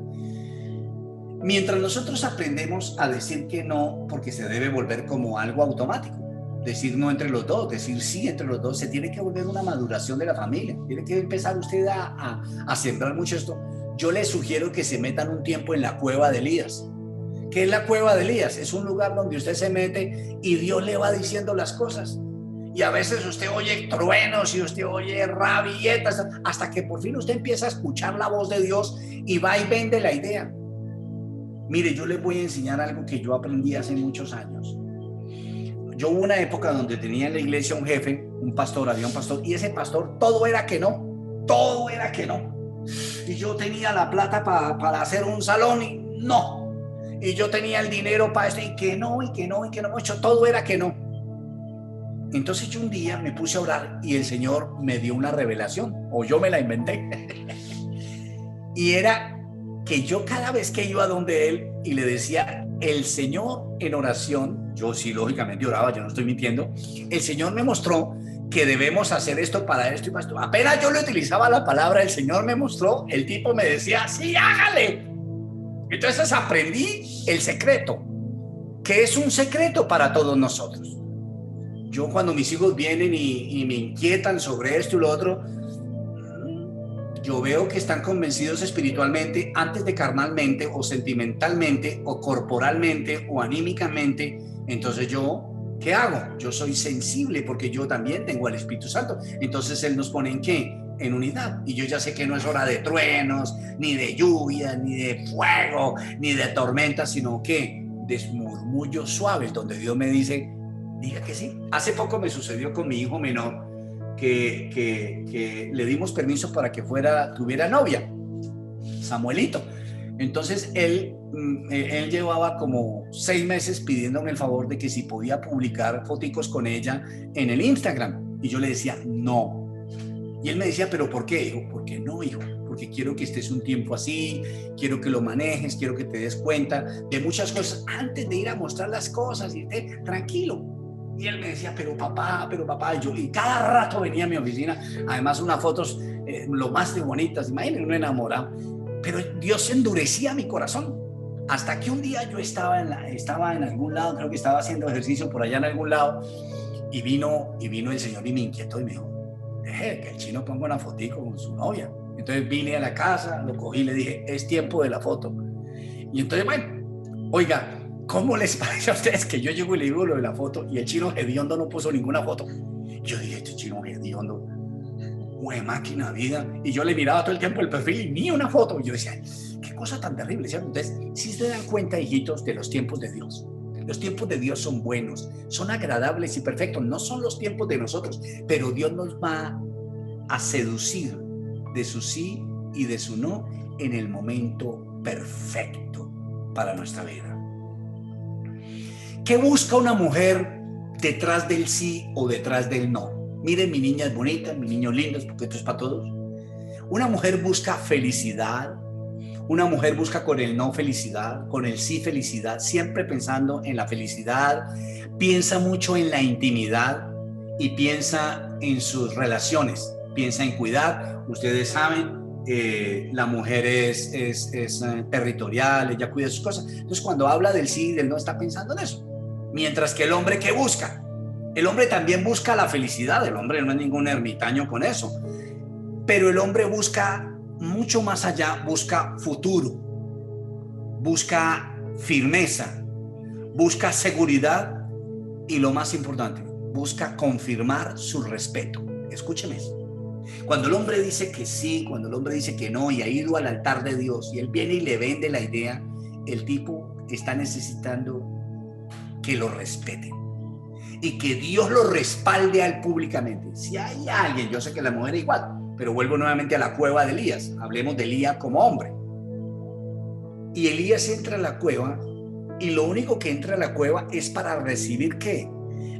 [SPEAKER 1] Mientras nosotros aprendemos a decir que no, porque se debe volver como algo automático, decir no entre los dos, decir sí entre los dos, se tiene que volver una maduración de la familia. Tiene que empezar usted a sembrar mucho esto. Yo les sugiero que se metan un tiempo en la cueva de Elías. ¿Qué es la cueva de Elías? Es un lugar donde usted se mete y Dios le va diciendo las cosas. Y a veces usted oye truenos y usted oye rabietas, hasta que por fin usted empieza a escuchar la voz de Dios y va y vende la idea. Mire, yo les voy a enseñar algo que yo aprendí hace muchos años. Yo hubo una época donde tenía en la iglesia un jefe, un pastor, había un pastor, y ese pastor todo era que no, todo era que no. Y yo tenía la plata para hacer un salón y no. Y yo tenía el dinero para esto y que no, y que no, y que no. Todo era que no. Entonces yo un día me puse a orar y el Señor me dio una revelación, o yo me la inventé. Y era que yo cada vez que iba donde Él y le decía el Señor en oración, yo sí lógicamente oraba, yo no estoy mintiendo, el Señor me mostró que debemos hacer esto para esto y para esto. Apenas yo le utilizaba la palabra, el Señor me mostró, el tipo me decía, sí, hágale. Entonces aprendí el secreto, que es un secreto para todos nosotros. Yo cuando mis hijos vienen y me inquietan sobre esto y lo otro, yo veo que están convencidos espiritualmente antes de carnalmente o sentimentalmente o corporalmente o anímicamente. Entonces yo, ¿qué hago? Yo soy sensible porque yo también tengo al Espíritu Santo. Entonces Él nos pone ¿en qué? En unidad. Y yo ya sé que no es hora de truenos, ni de lluvia, ni de fuego, ni de tormenta, sino que de murmullos suaves, donde Dios me dice, diga que sí. Hace poco me sucedió con mi hijo menor que le dimos permiso para que tuviera novia, Samuelito. Entonces él llevaba como 6 meses pidiéndome el favor de que si podía publicar foticos con ella en el Instagram. Y yo le decía, no. Y él me decía, ¿pero por qué? Dijo, ¿por qué no, hijo? Porque quiero que estés un tiempo así, quiero que lo manejes, quiero que te des cuenta de muchas cosas antes de ir a mostrar las cosas y tranquilo. Y él me decía, pero papá, y cada rato venía a mi oficina, además unas fotos lo más de bonitas, imagínense, un enamorado. Pero Dios endurecía mi corazón, hasta que un día yo estaba en algún lado, creo que estaba haciendo ejercicio por allá en algún lado, y vino el Señor y me inquietó y me dijo, deje que el chino ponga una fotico con su novia. Entonces vine a la casa, lo cogí y le dije, es tiempo de la foto. Y entonces, bueno, oiga, ¿cómo les parece a ustedes que yo llego y le digo lo de la foto y el chino hediondo no puso ninguna foto? Yo dije, este chino hediondo, güey, máquina vida. Y yo le miraba todo el tiempo el perfil y ni una foto. Y yo decía, qué cosa tan terrible, ¿cierto? Entonces, si se dan cuenta, hijitos, de los tiempos de Dios. Los tiempos de Dios son buenos, son agradables y perfectos. No son los tiempos de nosotros, pero Dios nos va a seducir de su sí y de su no en el momento perfecto para nuestra vida. ¿Qué busca una mujer detrás del sí o detrás del no? Miren, mi niña es bonita, mi niño lindo, porque esto es para todos. Una mujer busca felicidad. Una mujer busca con el no felicidad, con el sí felicidad, siempre pensando en la felicidad, piensa mucho en la intimidad y piensa en sus relaciones, piensa en cuidar. Ustedes saben, la mujer es territorial, ella cuida sus cosas. Entonces cuando habla del sí y del no está pensando en eso. Mientras que el hombre, ¿qué busca? El hombre también busca la felicidad, el hombre no es ningún ermitaño con eso, pero el hombre busca mucho más allá, busca futuro, busca firmeza, busca seguridad y lo más importante, busca confirmar su respeto. Escúcheme eso. Cuando el hombre dice que sí, cuando el hombre dice que no y ha ido al altar de Dios y él viene y le vende la idea, el tipo está necesitando que lo respeten y que Dios lo respalde a él públicamente. Si hay alguien, yo sé que la mujer es igual, pero vuelvo nuevamente a la cueva de Elías. Hablemos de Elías como hombre. Y Elías entra a la cueva y lo único que entra a la cueva es para recibir ¿qué?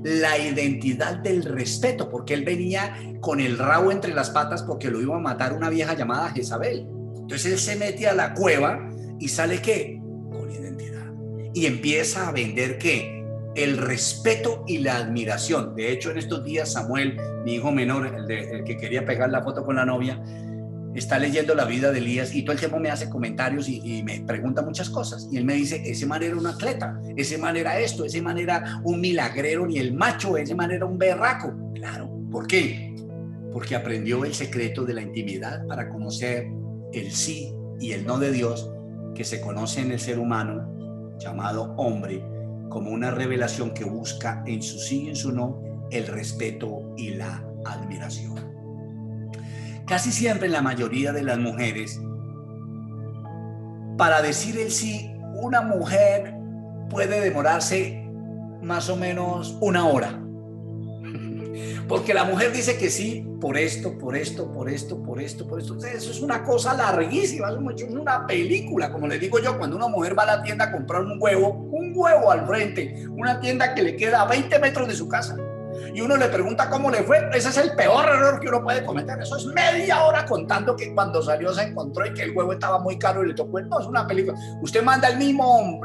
[SPEAKER 1] La identidad del respeto, porque él venía con el rabo entre las patas porque lo iba a matar una vieja llamada Jezabel. Entonces él se mete a la cueva y sale ¿qué? Con identidad. Y empieza a vender ¿qué? El respeto y la admiración. De hecho, en estos días Samuel, mi hijo menor, el que quería pegar la foto con la novia, está leyendo la vida de Elías y todo el tiempo me hace comentarios y me pregunta muchas cosas. Y él me dice, ese man era un atleta, ese man era esto, ese man era un milagrero, ni el macho, ese man era un berraco. Claro, ¿por qué? Porque aprendió el secreto de la intimidad para conocer el sí y el no de Dios que se conoce en el ser humano llamado hombre, como una revelación que busca en su sí y en su no el respeto y la admiración. Casi siempre en la mayoría de las mujeres, para decir el sí, una mujer puede demorarse más o menos 1 hora. Porque la mujer dice que sí, por esto, por esto, por esto, por esto, por esto. Eso es una cosa larguísima, es una película, como les digo yo, cuando una mujer va a la tienda a comprar un huevo al frente, una tienda que le queda a 20 metros de su casa, y uno le pregunta cómo le fue. Ese es el peor error que uno puede cometer. Eso es media hora contando que cuando salió se encontró y que el huevo estaba muy caro y le tocó. No, es una película. Usted manda el mismo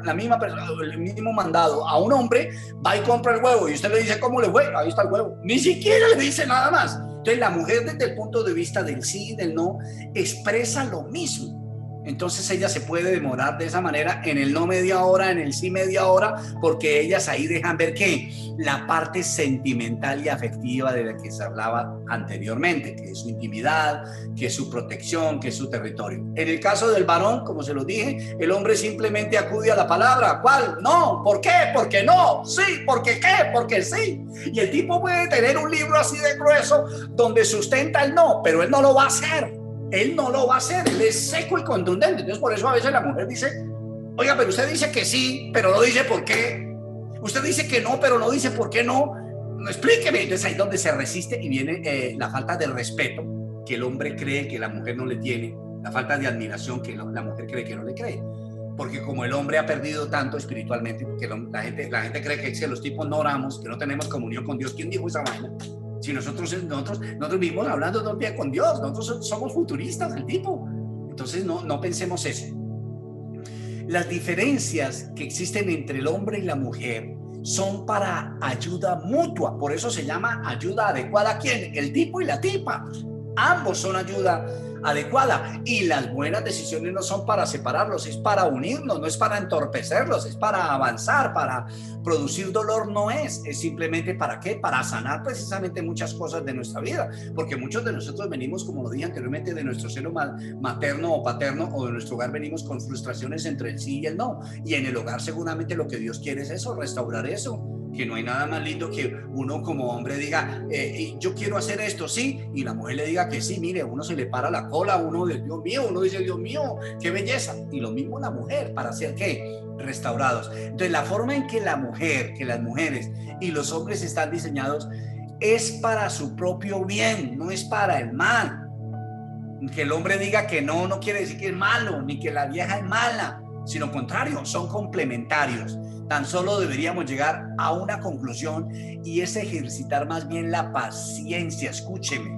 [SPEAKER 1] mandado a un hombre, va y compra el huevo y usted le dice cómo le fue, ahí está el huevo. Ni siquiera le dice nada más. Entonces la mujer, desde el punto de vista del sí y del no, expresa lo mismo. Entonces ella se puede demorar de esa manera, en el no media hora, en el sí media hora, porque ellas ahí dejan ver que la parte sentimental y afectiva de la que se hablaba anteriormente, que es su intimidad, que es su protección, que es su territorio. En el caso del varón, como se lo dije, el hombre simplemente acude a la palabra. ¿Cuál? No. ¿Por qué? Porque no. Sí. ¿Porque qué? Porque sí. Y el tipo puede tener un libro así de grueso donde sustenta el no, pero él no lo va a hacer. Él no lo va a hacer, él es seco y contundente. Entonces por eso a veces la mujer dice, oiga, pero usted dice que sí, pero no dice por qué. Usted dice que no, pero no dice por qué no. No, explíqueme. Entonces ahí es donde se resiste y viene la falta de respeto que el hombre cree que la mujer no le tiene, la falta de admiración que la mujer cree que no le cree. Porque como el hombre ha perdido tanto espiritualmente, porque la gente cree que si los tipos no oramos, que no tenemos comunión con Dios. ¿Quién dijo esa vaina? Si nosotros vivimos hablando todo el día con Dios, nosotros somos futuristas del tipo. Entonces no pensemos eso. Las diferencias que existen entre el hombre y la mujer son para ayuda mutua. Por eso se llama ayuda adecuada. ¿Quién? El tipo y la tipa. Ambos son ayuda adecuada, y las buenas decisiones no son para separarlos, es para unirnos, no es para entorpecerlos, es para avanzar, para producir dolor. No es simplemente ¿para qué? Para sanar precisamente muchas cosas de nuestra vida, porque muchos de nosotros venimos, como lo dije anteriormente, de nuestro seno materno o paterno, o de nuestro hogar venimos con frustraciones entre el sí y el no, y en el hogar seguramente lo que Dios quiere es eso, restaurar eso. Que no hay nada más lindo que uno como hombre diga, yo quiero hacer esto, sí, y la mujer le diga que sí. Mire, uno se le para la cola, uno dice, Dios mío, uno dice, Dios mío, qué belleza. Y lo mismo la mujer, para ser ¿qué? Restaurados. Entonces la forma en que la mujer, que las mujeres y los hombres están diseñados es para su propio bien, no es para el mal. Que el hombre diga que no, no quiere decir que es malo, ni que la vieja es mala, sino contrario, son complementarios. Tan solo deberíamos llegar a una conclusión, y es ejercitar más bien la paciencia. Escúcheme,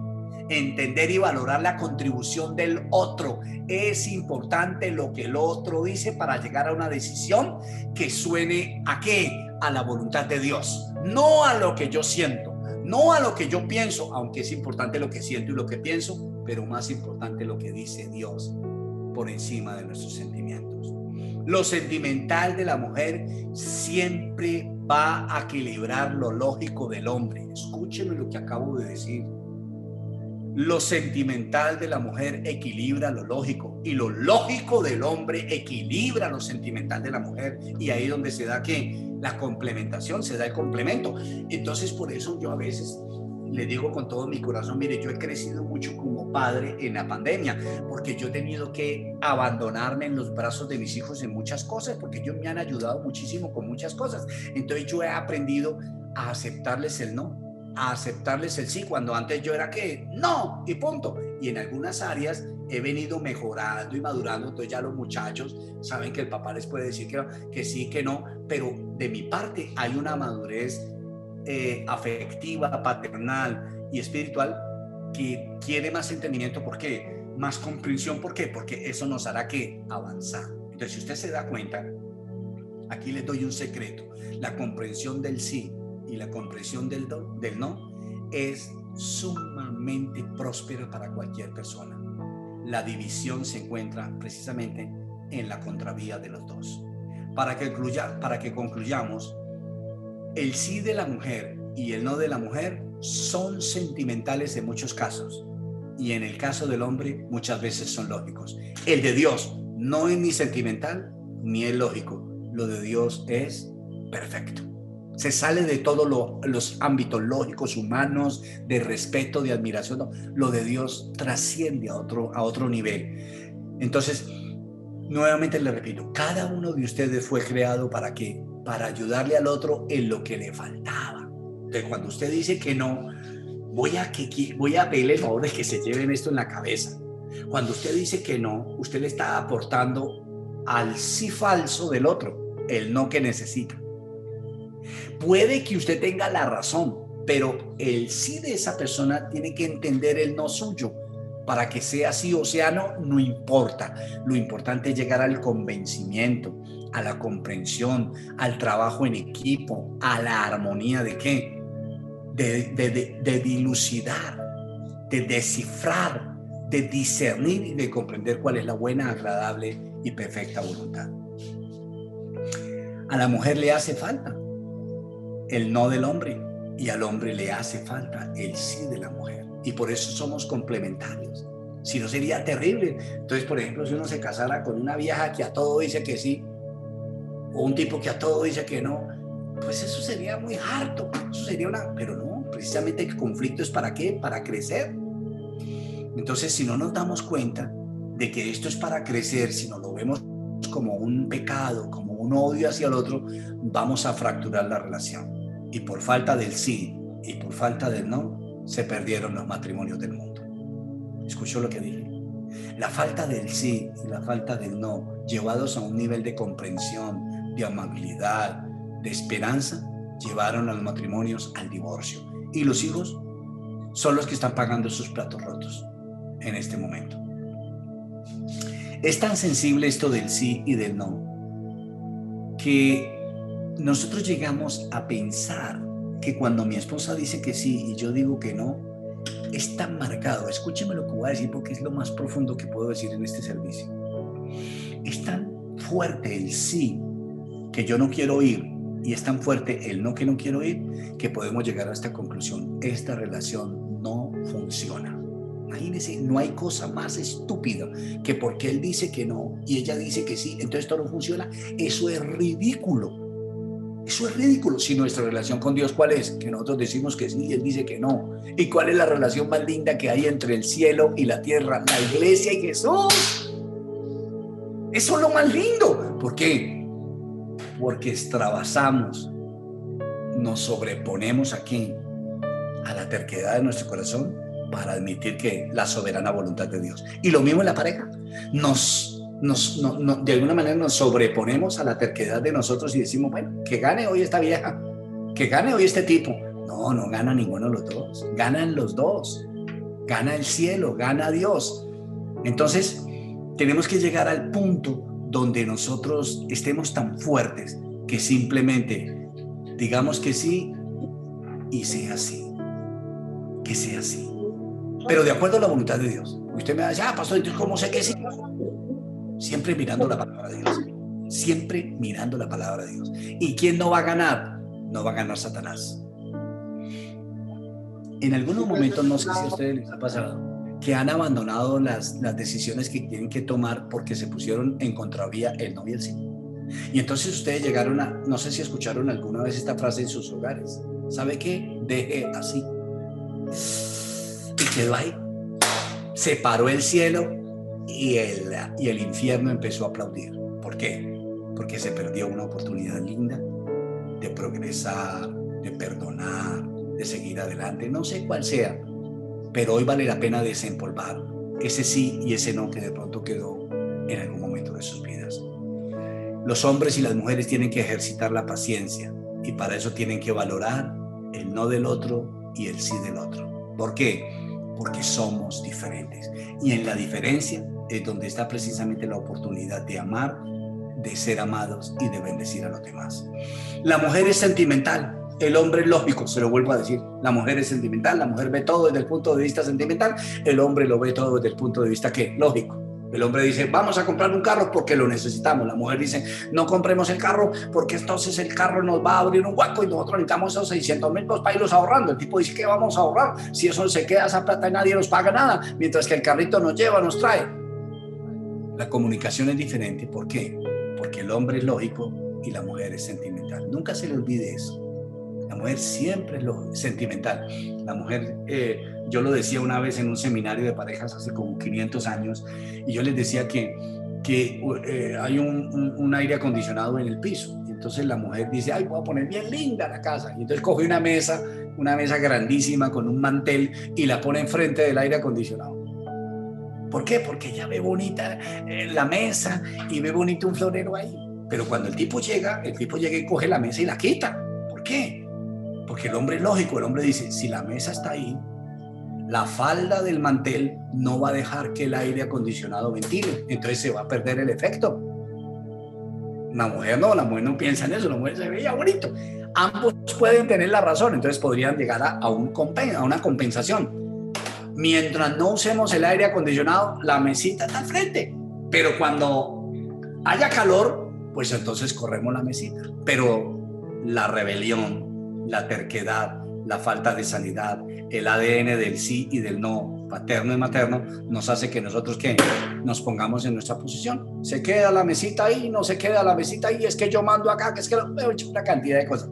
[SPEAKER 1] entender y valorar la contribución del otro. Es importante lo que el otro dice para llegar a una decisión que suene ¿a qué? A la voluntad de Dios, no a lo que yo siento, no a lo que yo pienso, aunque es importante lo que siento y lo que pienso, pero más importante lo que dice Dios por encima de nuestros sentimientos. Lo sentimental de la mujer siempre va a equilibrar lo lógico del hombre. Escúcheme lo que acabo de decir. Lo sentimental de la mujer equilibra lo lógico, y lo lógico del hombre equilibra lo sentimental de la mujer, y ahí es donde se da que la complementación, se da el complemento. Entonces por eso yo a veces le digo con todo mi corazón, mire, yo he crecido mucho como padre en la pandemia, porque yo he tenido que abandonarme en los brazos de mis hijos en muchas cosas, porque ellos me han ayudado muchísimo con muchas cosas. Entonces yo he aprendido a aceptarles el no, a aceptarles el sí, cuando antes yo era que no y punto. Y en algunas áreas he venido mejorando y madurando. Entonces ya los muchachos saben que el papá les puede decir que sí, que no, pero de mi parte hay una madurez afectiva, paternal y espiritual, que quiere más entendimiento. ¿Por qué? Más comprensión. ¿Por qué? Porque eso nos hará que avanzar. Entonces, si usted se da cuenta, aquí les doy un secreto: la comprensión del sí y la comprensión del no es sumamente próspera para cualquier persona. La división se encuentra precisamente en la contravía de los dos. Para que concluyamos, el sí de la mujer y el no de la mujer son sentimentales en muchos casos, y en el caso del hombre muchas veces son lógicos. El de Dios no es ni sentimental ni es lógico. Lo de Dios es perfecto. Se sale de todos los ámbitos lógicos, humanos, de respeto, de admiración. No. Lo de Dios trasciende a otro nivel. Entonces, nuevamente le repito, cada uno de ustedes fue creado ¿para qué? Para ayudarle al otro en lo que le faltaba. Entonces, cuando usted dice que no, voy a pedirle el favor de que se lleven esto en la cabeza. Cuando usted dice que no, usted le está aportando al sí falso del otro el no que necesita. Puede que usted tenga la razón, pero el sí de esa persona tiene que entender el no suyo. Para que sea sí o sea no, no importa. Lo importante es llegar al convencimiento, a la comprensión, al trabajo en equipo, a la armonía de ¿qué? De dilucidar, de descifrar, de discernir y de comprender cuál es la buena, agradable y perfecta voluntad. A la mujer le hace falta el no del hombre y al hombre le hace falta el sí de la mujer. Y por eso somos complementarios. Si no, sería terrible. Entonces, por ejemplo, si uno se casara con una vieja que a todo dice que sí, o un tipo que a todo dice que no, pues eso sería muy harto. Eso sería pero no, precisamente el conflicto es ¿para qué? Para crecer. Entonces, si no nos damos cuenta de que esto es para crecer, si no lo vemos como un pecado, como un odio hacia el otro, vamos a fracturar la relación. Y por falta del sí y por falta del no, se perdieron los matrimonios del mundo. ¿Escuchó lo que dije? La falta del sí y la falta del no, llevados a un nivel de comprensión, de amabilidad, de esperanza, llevaron a los matrimonios al divorcio. Y los hijos son los que están pagando sus platos rotos en este momento. Es tan sensible esto del sí y del no, que nosotros llegamos a pensar que cuando mi esposa dice que sí y yo digo que no, es tan marcado. Escúcheme lo que voy a decir porque es lo más profundo que puedo decir en este servicio. Es tan fuerte el sí que yo no quiero oír y es tan fuerte el no que no quiero oír que podemos llegar a esta conclusión: esta relación no funciona. Imagínense, no hay cosa más estúpida que porque él dice que no y ella dice que sí, entonces esto no funciona. Eso es ridículo. Eso es ridículo. Si nuestra relación con Dios, ¿cuál es? Que nosotros decimos que sí y Él dice que no. ¿Y cuál es la relación más linda que hay entre el cielo y la tierra? La iglesia y Jesús. Eso es lo más lindo. ¿Por qué? Porque extravasamos, nos sobreponemos aquí a la terquedad de nuestro corazón para admitir que la soberana voluntad de Dios. Y lo mismo en la pareja. De alguna manera nos sobreponemos a la terquedad de nosotros y decimos, bueno, que gane hoy esta vieja, que gane hoy este tipo. No, no gana ninguno de los dos, ganan los dos, gana el cielo, gana Dios. Entonces tenemos que llegar al punto donde nosotros estemos tan fuertes que simplemente digamos que sí y sea así, que sea así, pero de acuerdo a la voluntad de Dios. Usted me va a decir, pastor, entonces ¿cómo sé que sí? Siempre mirando la palabra de Dios. Siempre mirando la palabra de Dios. ¿Y quién no va a ganar? No va a ganar Satanás. En algunos momentos, no sé si a ustedes les ha pasado, que han abandonado las decisiones que tienen que tomar porque se pusieron en contravía el no y el sí. Y entonces ustedes llegaron no sé si escucharon alguna vez esta frase en sus hogares. ¿Sabe qué? Deje así. Y quedó ahí. Se paró el cielo y el infierno empezó a aplaudir. ¿Por qué? Porque se perdió una oportunidad linda de progresar, de perdonar, de seguir adelante. No sé cuál sea, pero hoy vale la pena desempolvar ese sí y ese no que de pronto quedó en algún momento de sus vidas. Los hombres y las mujeres tienen que ejercitar la paciencia y para eso tienen que valorar el no del otro y el sí del otro. ¿Por qué? Porque somos diferentes y en la diferencia es donde está precisamente la oportunidad de amar, de ser amados y de bendecir a los demás. La mujer es sentimental, el hombre es lógico, se lo vuelvo a decir. La mujer es sentimental, la mujer ve todo desde el punto de vista sentimental, el hombre lo ve todo desde el punto de vista ¿qué? Lógico. El hombre dice, vamos a comprar un carro porque lo necesitamos. La mujer dice, no compremos el carro porque entonces el carro nos va a abrir un hueco y nosotros necesitamos esos 600,000 para irlos ahorrando. El tipo dice, ¿qué vamos a ahorrar? Si eso se queda esa plata y nadie nos paga nada, mientras que el carrito nos lleva, nos trae. La comunicación es diferente. ¿Por qué? Porque el hombre es lógico y la mujer es sentimental. Nunca se le olvide eso. La mujer siempre es sentimental. La mujer, yo lo decía una vez en un seminario de parejas hace como 500 años, y yo les decía que hay un aire acondicionado en el piso. Y entonces la mujer dice, ay, voy a poner bien linda la casa. Y entonces coge una mesa grandísima con un mantel y la pone enfrente del aire acondicionado. ¿Por qué? Porque ella ve bonita la mesa y ve bonito un florero ahí. Pero cuando el tipo llega y coge la mesa y la quita. ¿Por qué? Porque el hombre es lógico, el hombre dice, si la mesa está ahí, la falda del mantel no va a dejar que el aire acondicionado ventile, entonces se va a perder el efecto. La mujer no piensa en eso, la mujer se veía bonito. Ambos pueden tener la razón, entonces podrían llegar a una compensación. mientras no usemos el aire acondicionado, la mesita está al frente. Pero cuando haya calor, pues entonces corremos la mesita. Pero la rebelión, la terquedad, la falta de sanidad, el ADN del sí y del no, paterno y materno, nos hace que nosotros ¿qué? Nos pongamos en nuestra posición. Se queda la mesita ahí, no se queda la mesita ahí, es que yo mando acá, que es que he hecho una cantidad de cosas.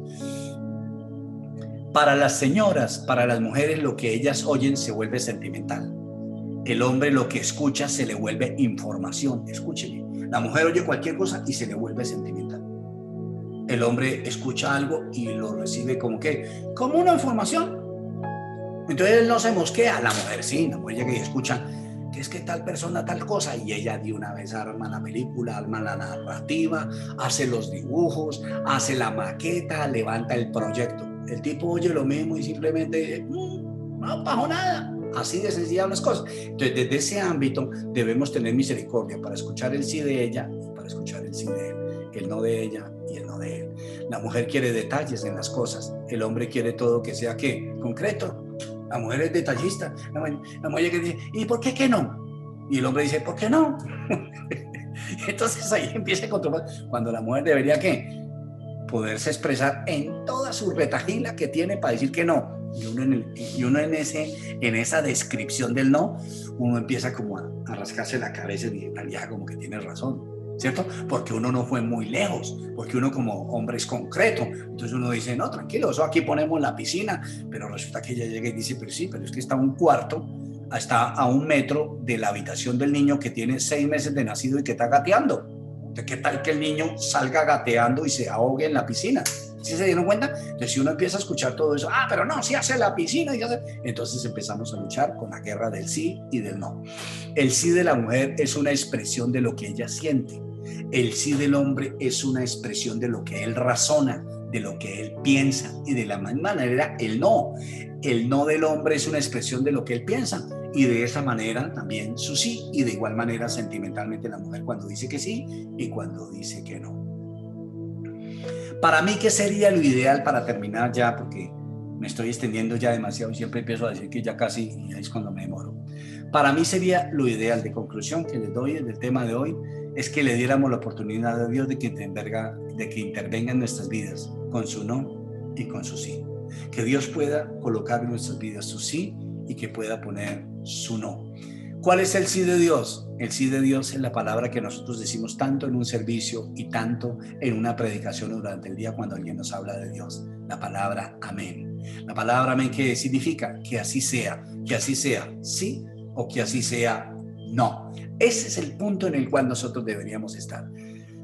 [SPEAKER 1] Para las señoras, para las mujeres, lo que ellas oyen se vuelve sentimental. El hombre lo que escucha se le vuelve información. Escúcheme, la mujer oye cualquier cosa y se le vuelve sentimental. El hombre escucha algo y lo recibe como que, como una información. Entonces él no se mosquea. La mujer sí, la mujer llega y escucha que es que tal persona, tal cosa, y ella de una vez arma la película, arma la narrativa, hace los dibujos, hace la maqueta, levanta el proyecto. El tipo oye lo mismo y simplemente dice, no pasó nada. Así de sencillas las cosas. Entonces, desde ese ámbito debemos tener misericordia para escuchar el sí de ella y para escuchar el sí de él, el no de ella y el no de él. La mujer quiere detalles en las cosas, el hombre quiere todo que sea ¿qué? Concreto. La mujer es detallista. La mujer que dice, ¿y por qué que no? Y el hombre dice, ¿por qué no? Entonces ahí empieza a controlar. Cuando la mujer debería ¿qué? Poderse expresar en toda su retajila que tiene para decir que no. Y uno en esa descripción del no, uno empieza como a rascarse la cabeza y en realidad como que tiene razón, ¿cierto? Porque uno no fue muy lejos, porque uno como hombre es concreto. Entonces uno dice, no, tranquilo, eso aquí ponemos la piscina, pero resulta que ella llega y dice, pero sí, pero es que está a un cuarto, está a 1 metro de la habitación del niño que tiene 6 meses de nacido y que está gateando. Entonces, ¿qué tal que el niño salga gateando y se ahogue en la piscina? ¿Sí se dieron cuenta? Entonces, si uno empieza a escuchar todo eso, pero no, si hace la piscina, y hace... entonces empezamos a luchar con la guerra del sí y del no. El sí de la mujer es una expresión de lo que ella siente. El sí del hombre es una expresión de lo que él razona, de lo que él piensa, y de la misma manera el no. El no del hombre es una expresión de lo que él piensa, y de esa manera también su sí, y de igual manera sentimentalmente la mujer cuando dice que sí y cuando dice que no. Para mí, ¿qué sería lo ideal para terminar ya? Porque me estoy extendiendo ya demasiado y siempre empiezo a decir que ya casi, y ahí es cuando me demoro. Para mí sería lo ideal de conclusión que les doy del tema de hoy, es que le diéramos la oportunidad a Dios de que intervenga en nuestras vidas con su no y con su sí. Que Dios pueda colocar en nuestras vidas su sí y que pueda poner su no. ¿Cuál es el sí de Dios? El sí de Dios es la palabra que nosotros decimos tanto en un servicio y tanto en una predicación durante el día cuando alguien nos habla de Dios. La palabra amén. La palabra amén, ¿qué significa? Que así sea sí o que así sea no. Ese es el punto en el cual nosotros deberíamos estar.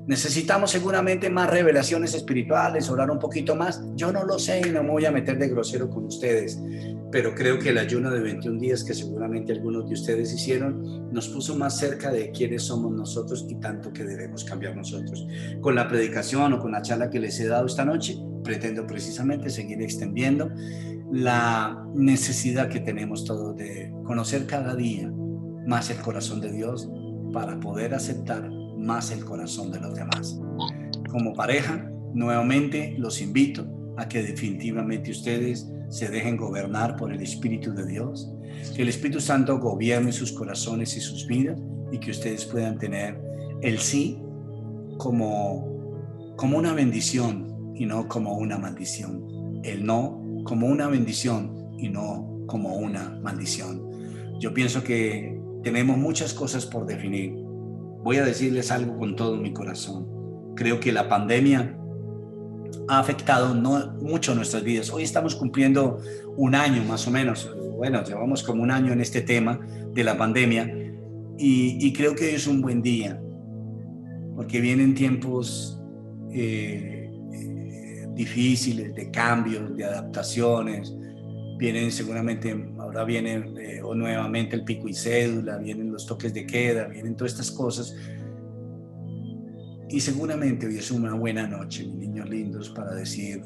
[SPEAKER 1] Necesitamos seguramente más revelaciones espirituales, orar un poquito más. Yo no lo sé y no me voy a meter de grosero con ustedes, pero creo que el ayuno de 21 días que seguramente algunos de ustedes hicieron nos puso más cerca de quiénes somos nosotros y tanto que debemos cambiar nosotros. Con la predicación o con la charla que les he dado esta noche, pretendo precisamente seguir extendiendo la necesidad que tenemos todos de conocer cada día más el corazón de Dios para poder aceptar más el corazón de los demás. Como pareja, nuevamente los invito a que definitivamente ustedes se dejen gobernar por el Espíritu de Dios, que el Espíritu Santo gobierne sus corazones y sus vidas y que ustedes puedan tener el sí como una bendición y no como una maldición, el no como una bendición y no como una maldición. Yo pienso que tenemos muchas cosas por definir. Voy a decirles algo con todo mi corazón. Creo que la pandemia ha afectado mucho nuestras vidas. Hoy estamos cumpliendo 1 año más o menos. Bueno, llevamos como 1 año en este tema de la pandemia y creo que hoy es un buen día porque vienen tiempos difíciles de cambios, de adaptaciones. Vienen seguramente, ahora viene o nuevamente el pico y cédula, vienen los toques de queda, vienen todas estas cosas. Y seguramente hoy es una buena noche, mis niños lindos, para decir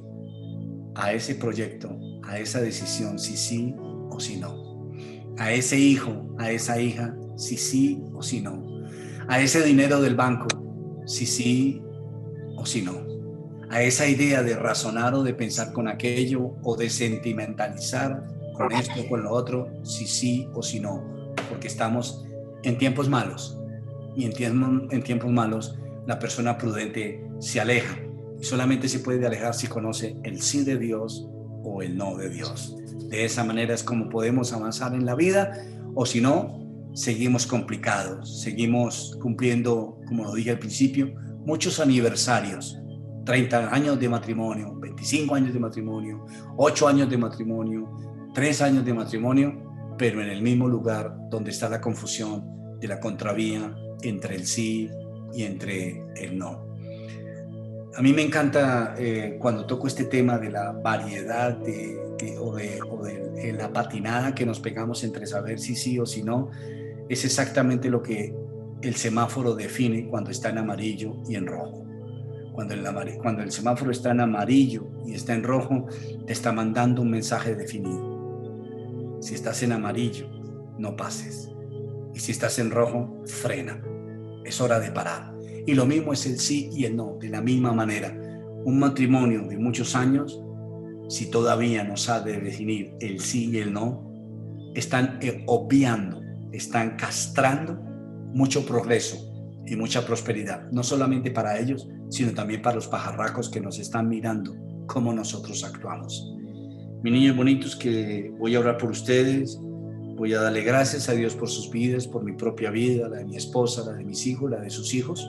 [SPEAKER 1] a ese proyecto, a esa decisión, si sí o si no. A ese hijo, a esa hija, si sí o si no. A ese dinero del banco, si sí o si no. A esa idea de razonar o de pensar con aquello o de sentimentalizar con esto, con lo otro, si sí o si no, porque estamos en tiempos malos, y en tiempos malos la persona prudente se aleja, y solamente se puede alejar si conoce el sí de Dios o el no de Dios. De esa manera es como podemos avanzar en la vida, o si no, seguimos complicados, seguimos cumpliendo, como lo dije al principio, muchos aniversarios, 30 años de matrimonio, 25 años de matrimonio, 8 años de matrimonio, 3 años de matrimonio, pero en el mismo lugar donde está la confusión de la contravía entre el sí y entre el no. A mí me encanta cuando toco este tema de la variedad o de la patinada que nos pegamos entre saber si sí o si no. Es exactamente lo que el semáforo define cuando está en amarillo y en rojo. Cuando el semáforo está en amarillo y está en rojo, te está mandando un mensaje definido. Si estás en amarillo, no pases. Y si estás en rojo, frena. Es hora de parar. Y lo mismo es el sí y el no, de la misma manera. Un matrimonio de muchos años, si todavía no sabe definir el sí y el no, están obviando, están castrando mucho progreso y mucha prosperidad, no solamente para ellos, sino también para los pajarracos que nos están mirando cómo nosotros actuamos. Mis niños bonitos, que voy a orar por ustedes, voy a darle gracias a Dios por sus vidas, por mi propia vida, la de mi esposa, la de mis hijos, la de sus hijos.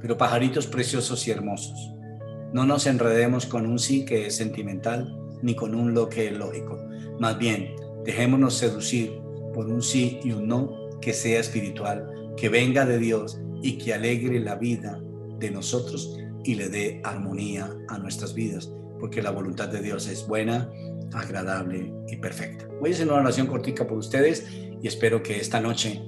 [SPEAKER 1] Pero pajaritos preciosos y hermosos, no nos enredemos con un sí que es sentimental, ni con un lo que es lógico. Más bien, dejémonos seducir por un sí y un no que sea espiritual, que venga de Dios y que alegre la vida de nosotros y le dé armonía a nuestras vidas, porque la voluntad de Dios es buena, agradable y perfecta. Voy a hacer una oración cortica por ustedes y espero que esta noche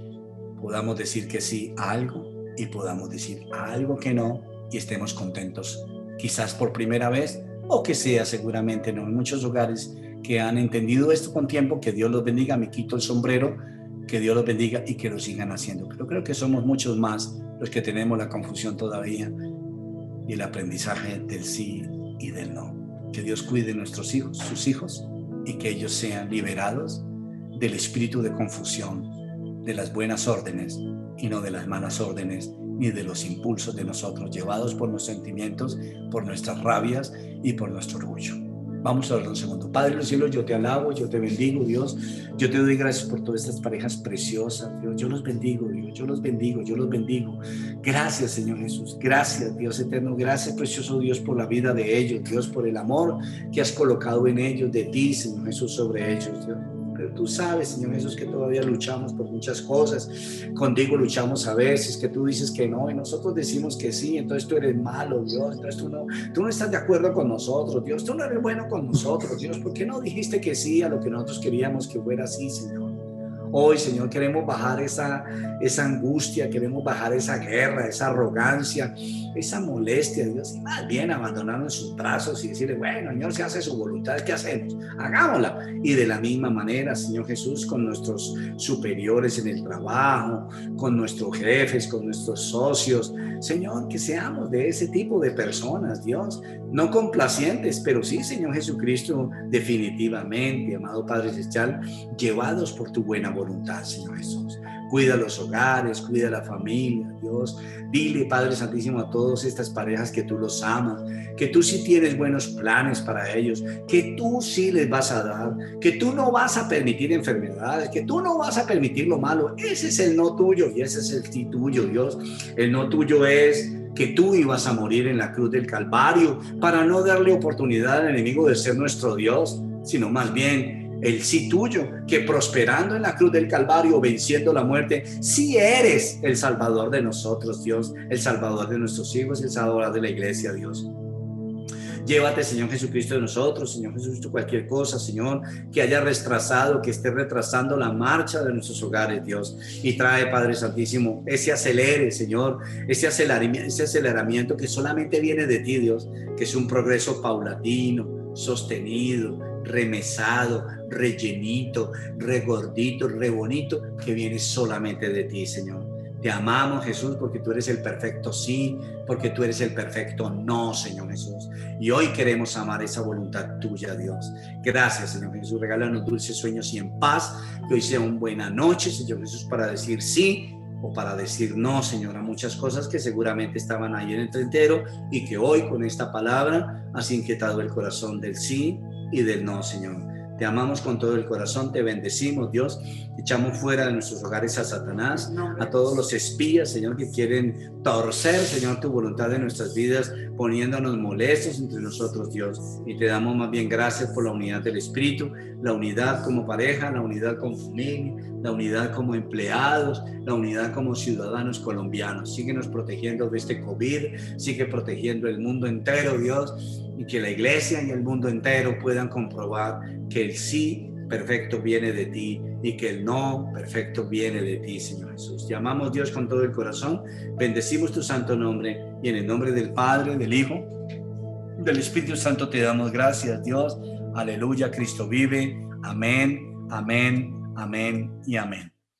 [SPEAKER 1] podamos decir que sí a algo y podamos decir a algo que no y estemos contentos, quizás por primera vez, o que sea seguramente no. En muchos hogares que han entendido esto con tiempo, que Dios los bendiga, me quito el sombrero, que Dios los bendiga y que lo sigan haciendo. Pero creo que somos muchos más los que tenemos la confusión todavía y el aprendizaje del sí y del no. Que Dios cuide nuestros hijos, sus hijos, y que ellos sean liberados del espíritu de confusión, de las buenas órdenes y no de las malas órdenes, ni de los impulsos de nosotros, llevados por nuestros sentimientos, por nuestras rabias y por nuestro orgullo. Vamos a ver un segundo. Padre de los cielos, yo te alabo, yo te bendigo, Dios. Yo te doy gracias por todas estas parejas preciosas, Dios. Yo los bendigo, Dios. Yo los bendigo, yo los bendigo. Gracias, Señor Jesús. Gracias, Dios eterno. Gracias, precioso Dios, por la vida de ellos, Dios, por el amor que has colocado en ellos, de ti, Señor Jesús, sobre ellos, Dios. Pero tú sabes, Señor Jesús, que todavía luchamos por muchas cosas. Contigo luchamos a veces, que tú dices que no y nosotros decimos que sí. Entonces tú eres malo, Dios. Entonces tú no estás de acuerdo con nosotros, Dios. Tú no eres bueno con nosotros, Dios. ¿Por qué no dijiste que sí a lo que nosotros queríamos que fuera así, Señor? Hoy, Señor, queremos bajar esa angustia, queremos bajar esa guerra, esa arrogancia, esa molestia, Dios, y más bien abandonarnos en sus brazos y decirle, bueno, Señor, si hace su voluntad, ¿qué hacemos? Hagámosla. Y de la misma manera, Señor Jesús, con nuestros superiores en el trabajo, con nuestros jefes, con nuestros socios, Señor, que seamos de ese tipo de personas, Dios, no complacientes, pero sí, Señor Jesucristo, definitivamente, amado Padre Celestial, llevados por tu buena voluntad, Señor Jesús. Cuida los hogares, cuida la familia, Dios. Dile, Padre Santísimo, a todas estas parejas que tú los amas, que tú sí tienes buenos planes para ellos, que tú sí les vas a dar, que tú no vas a permitir enfermedades, que tú no vas a permitir lo malo. Ese es el no tuyo y ese es el sí tuyo, Dios. El no tuyo es que tú ibas a morir en la cruz del Calvario para no darle oportunidad al enemigo de ser nuestro Dios, sino más bien el sí tuyo, que prosperando en la cruz del Calvario, venciendo la muerte, sí eres el Salvador de nosotros, Dios, el Salvador de nuestros hijos, el Salvador de la iglesia, Dios. Llévate, Señor Jesucristo, de nosotros, Señor Jesucristo, cualquier cosa, Señor, que haya retrasado, que esté retrasando la marcha de nuestros hogares, Dios. Y trae, Padre Santísimo, ese acelere, Señor, ese aceleramiento que solamente viene de ti, Dios, que es un progreso paulatino, sostenido, remesado, rellenito, regordito, re bonito, que viene solamente de ti, Señor. Te amamos, Jesús, porque tú eres el perfecto sí, porque tú eres el perfecto no, Señor Jesús. Y hoy queremos amar esa voluntad tuya, Dios. Gracias, Señor Jesús. Regálanos dulces sueños y en paz. Que hoy sea una buena noche, Señor Jesús, para decir sí o para decir no, Señor, a muchas cosas que seguramente estaban ahí en el tintero y que hoy con esta palabra has inquietado el corazón del sí y del no, Señor. Te amamos con todo el corazón, te bendecimos, Dios. Echamos fuera de nuestros hogares a Satanás, a todos los espías, Señor, que quieren torcer, Señor, tu voluntad en nuestras vidas, poniéndonos molestos entre nosotros, Dios. Y te damos más bien gracias por la unidad del Espíritu, la unidad como pareja, la unidad como familia, la unidad como empleados, la unidad como ciudadanos colombianos. Síguenos protegiendo de este COVID, sigue protegiendo el mundo entero, Dios, y que la iglesia y el mundo entero puedan comprobar que el sí perfecto viene de ti y que el no perfecto viene de ti, Señor Jesús. Te amamos, Dios, con todo el corazón, bendecimos tu santo nombre y en el nombre del Padre, del Hijo, del Espíritu Santo te damos gracias, Dios. Aleluya, Cristo vive. Amén, amén, amén y amén.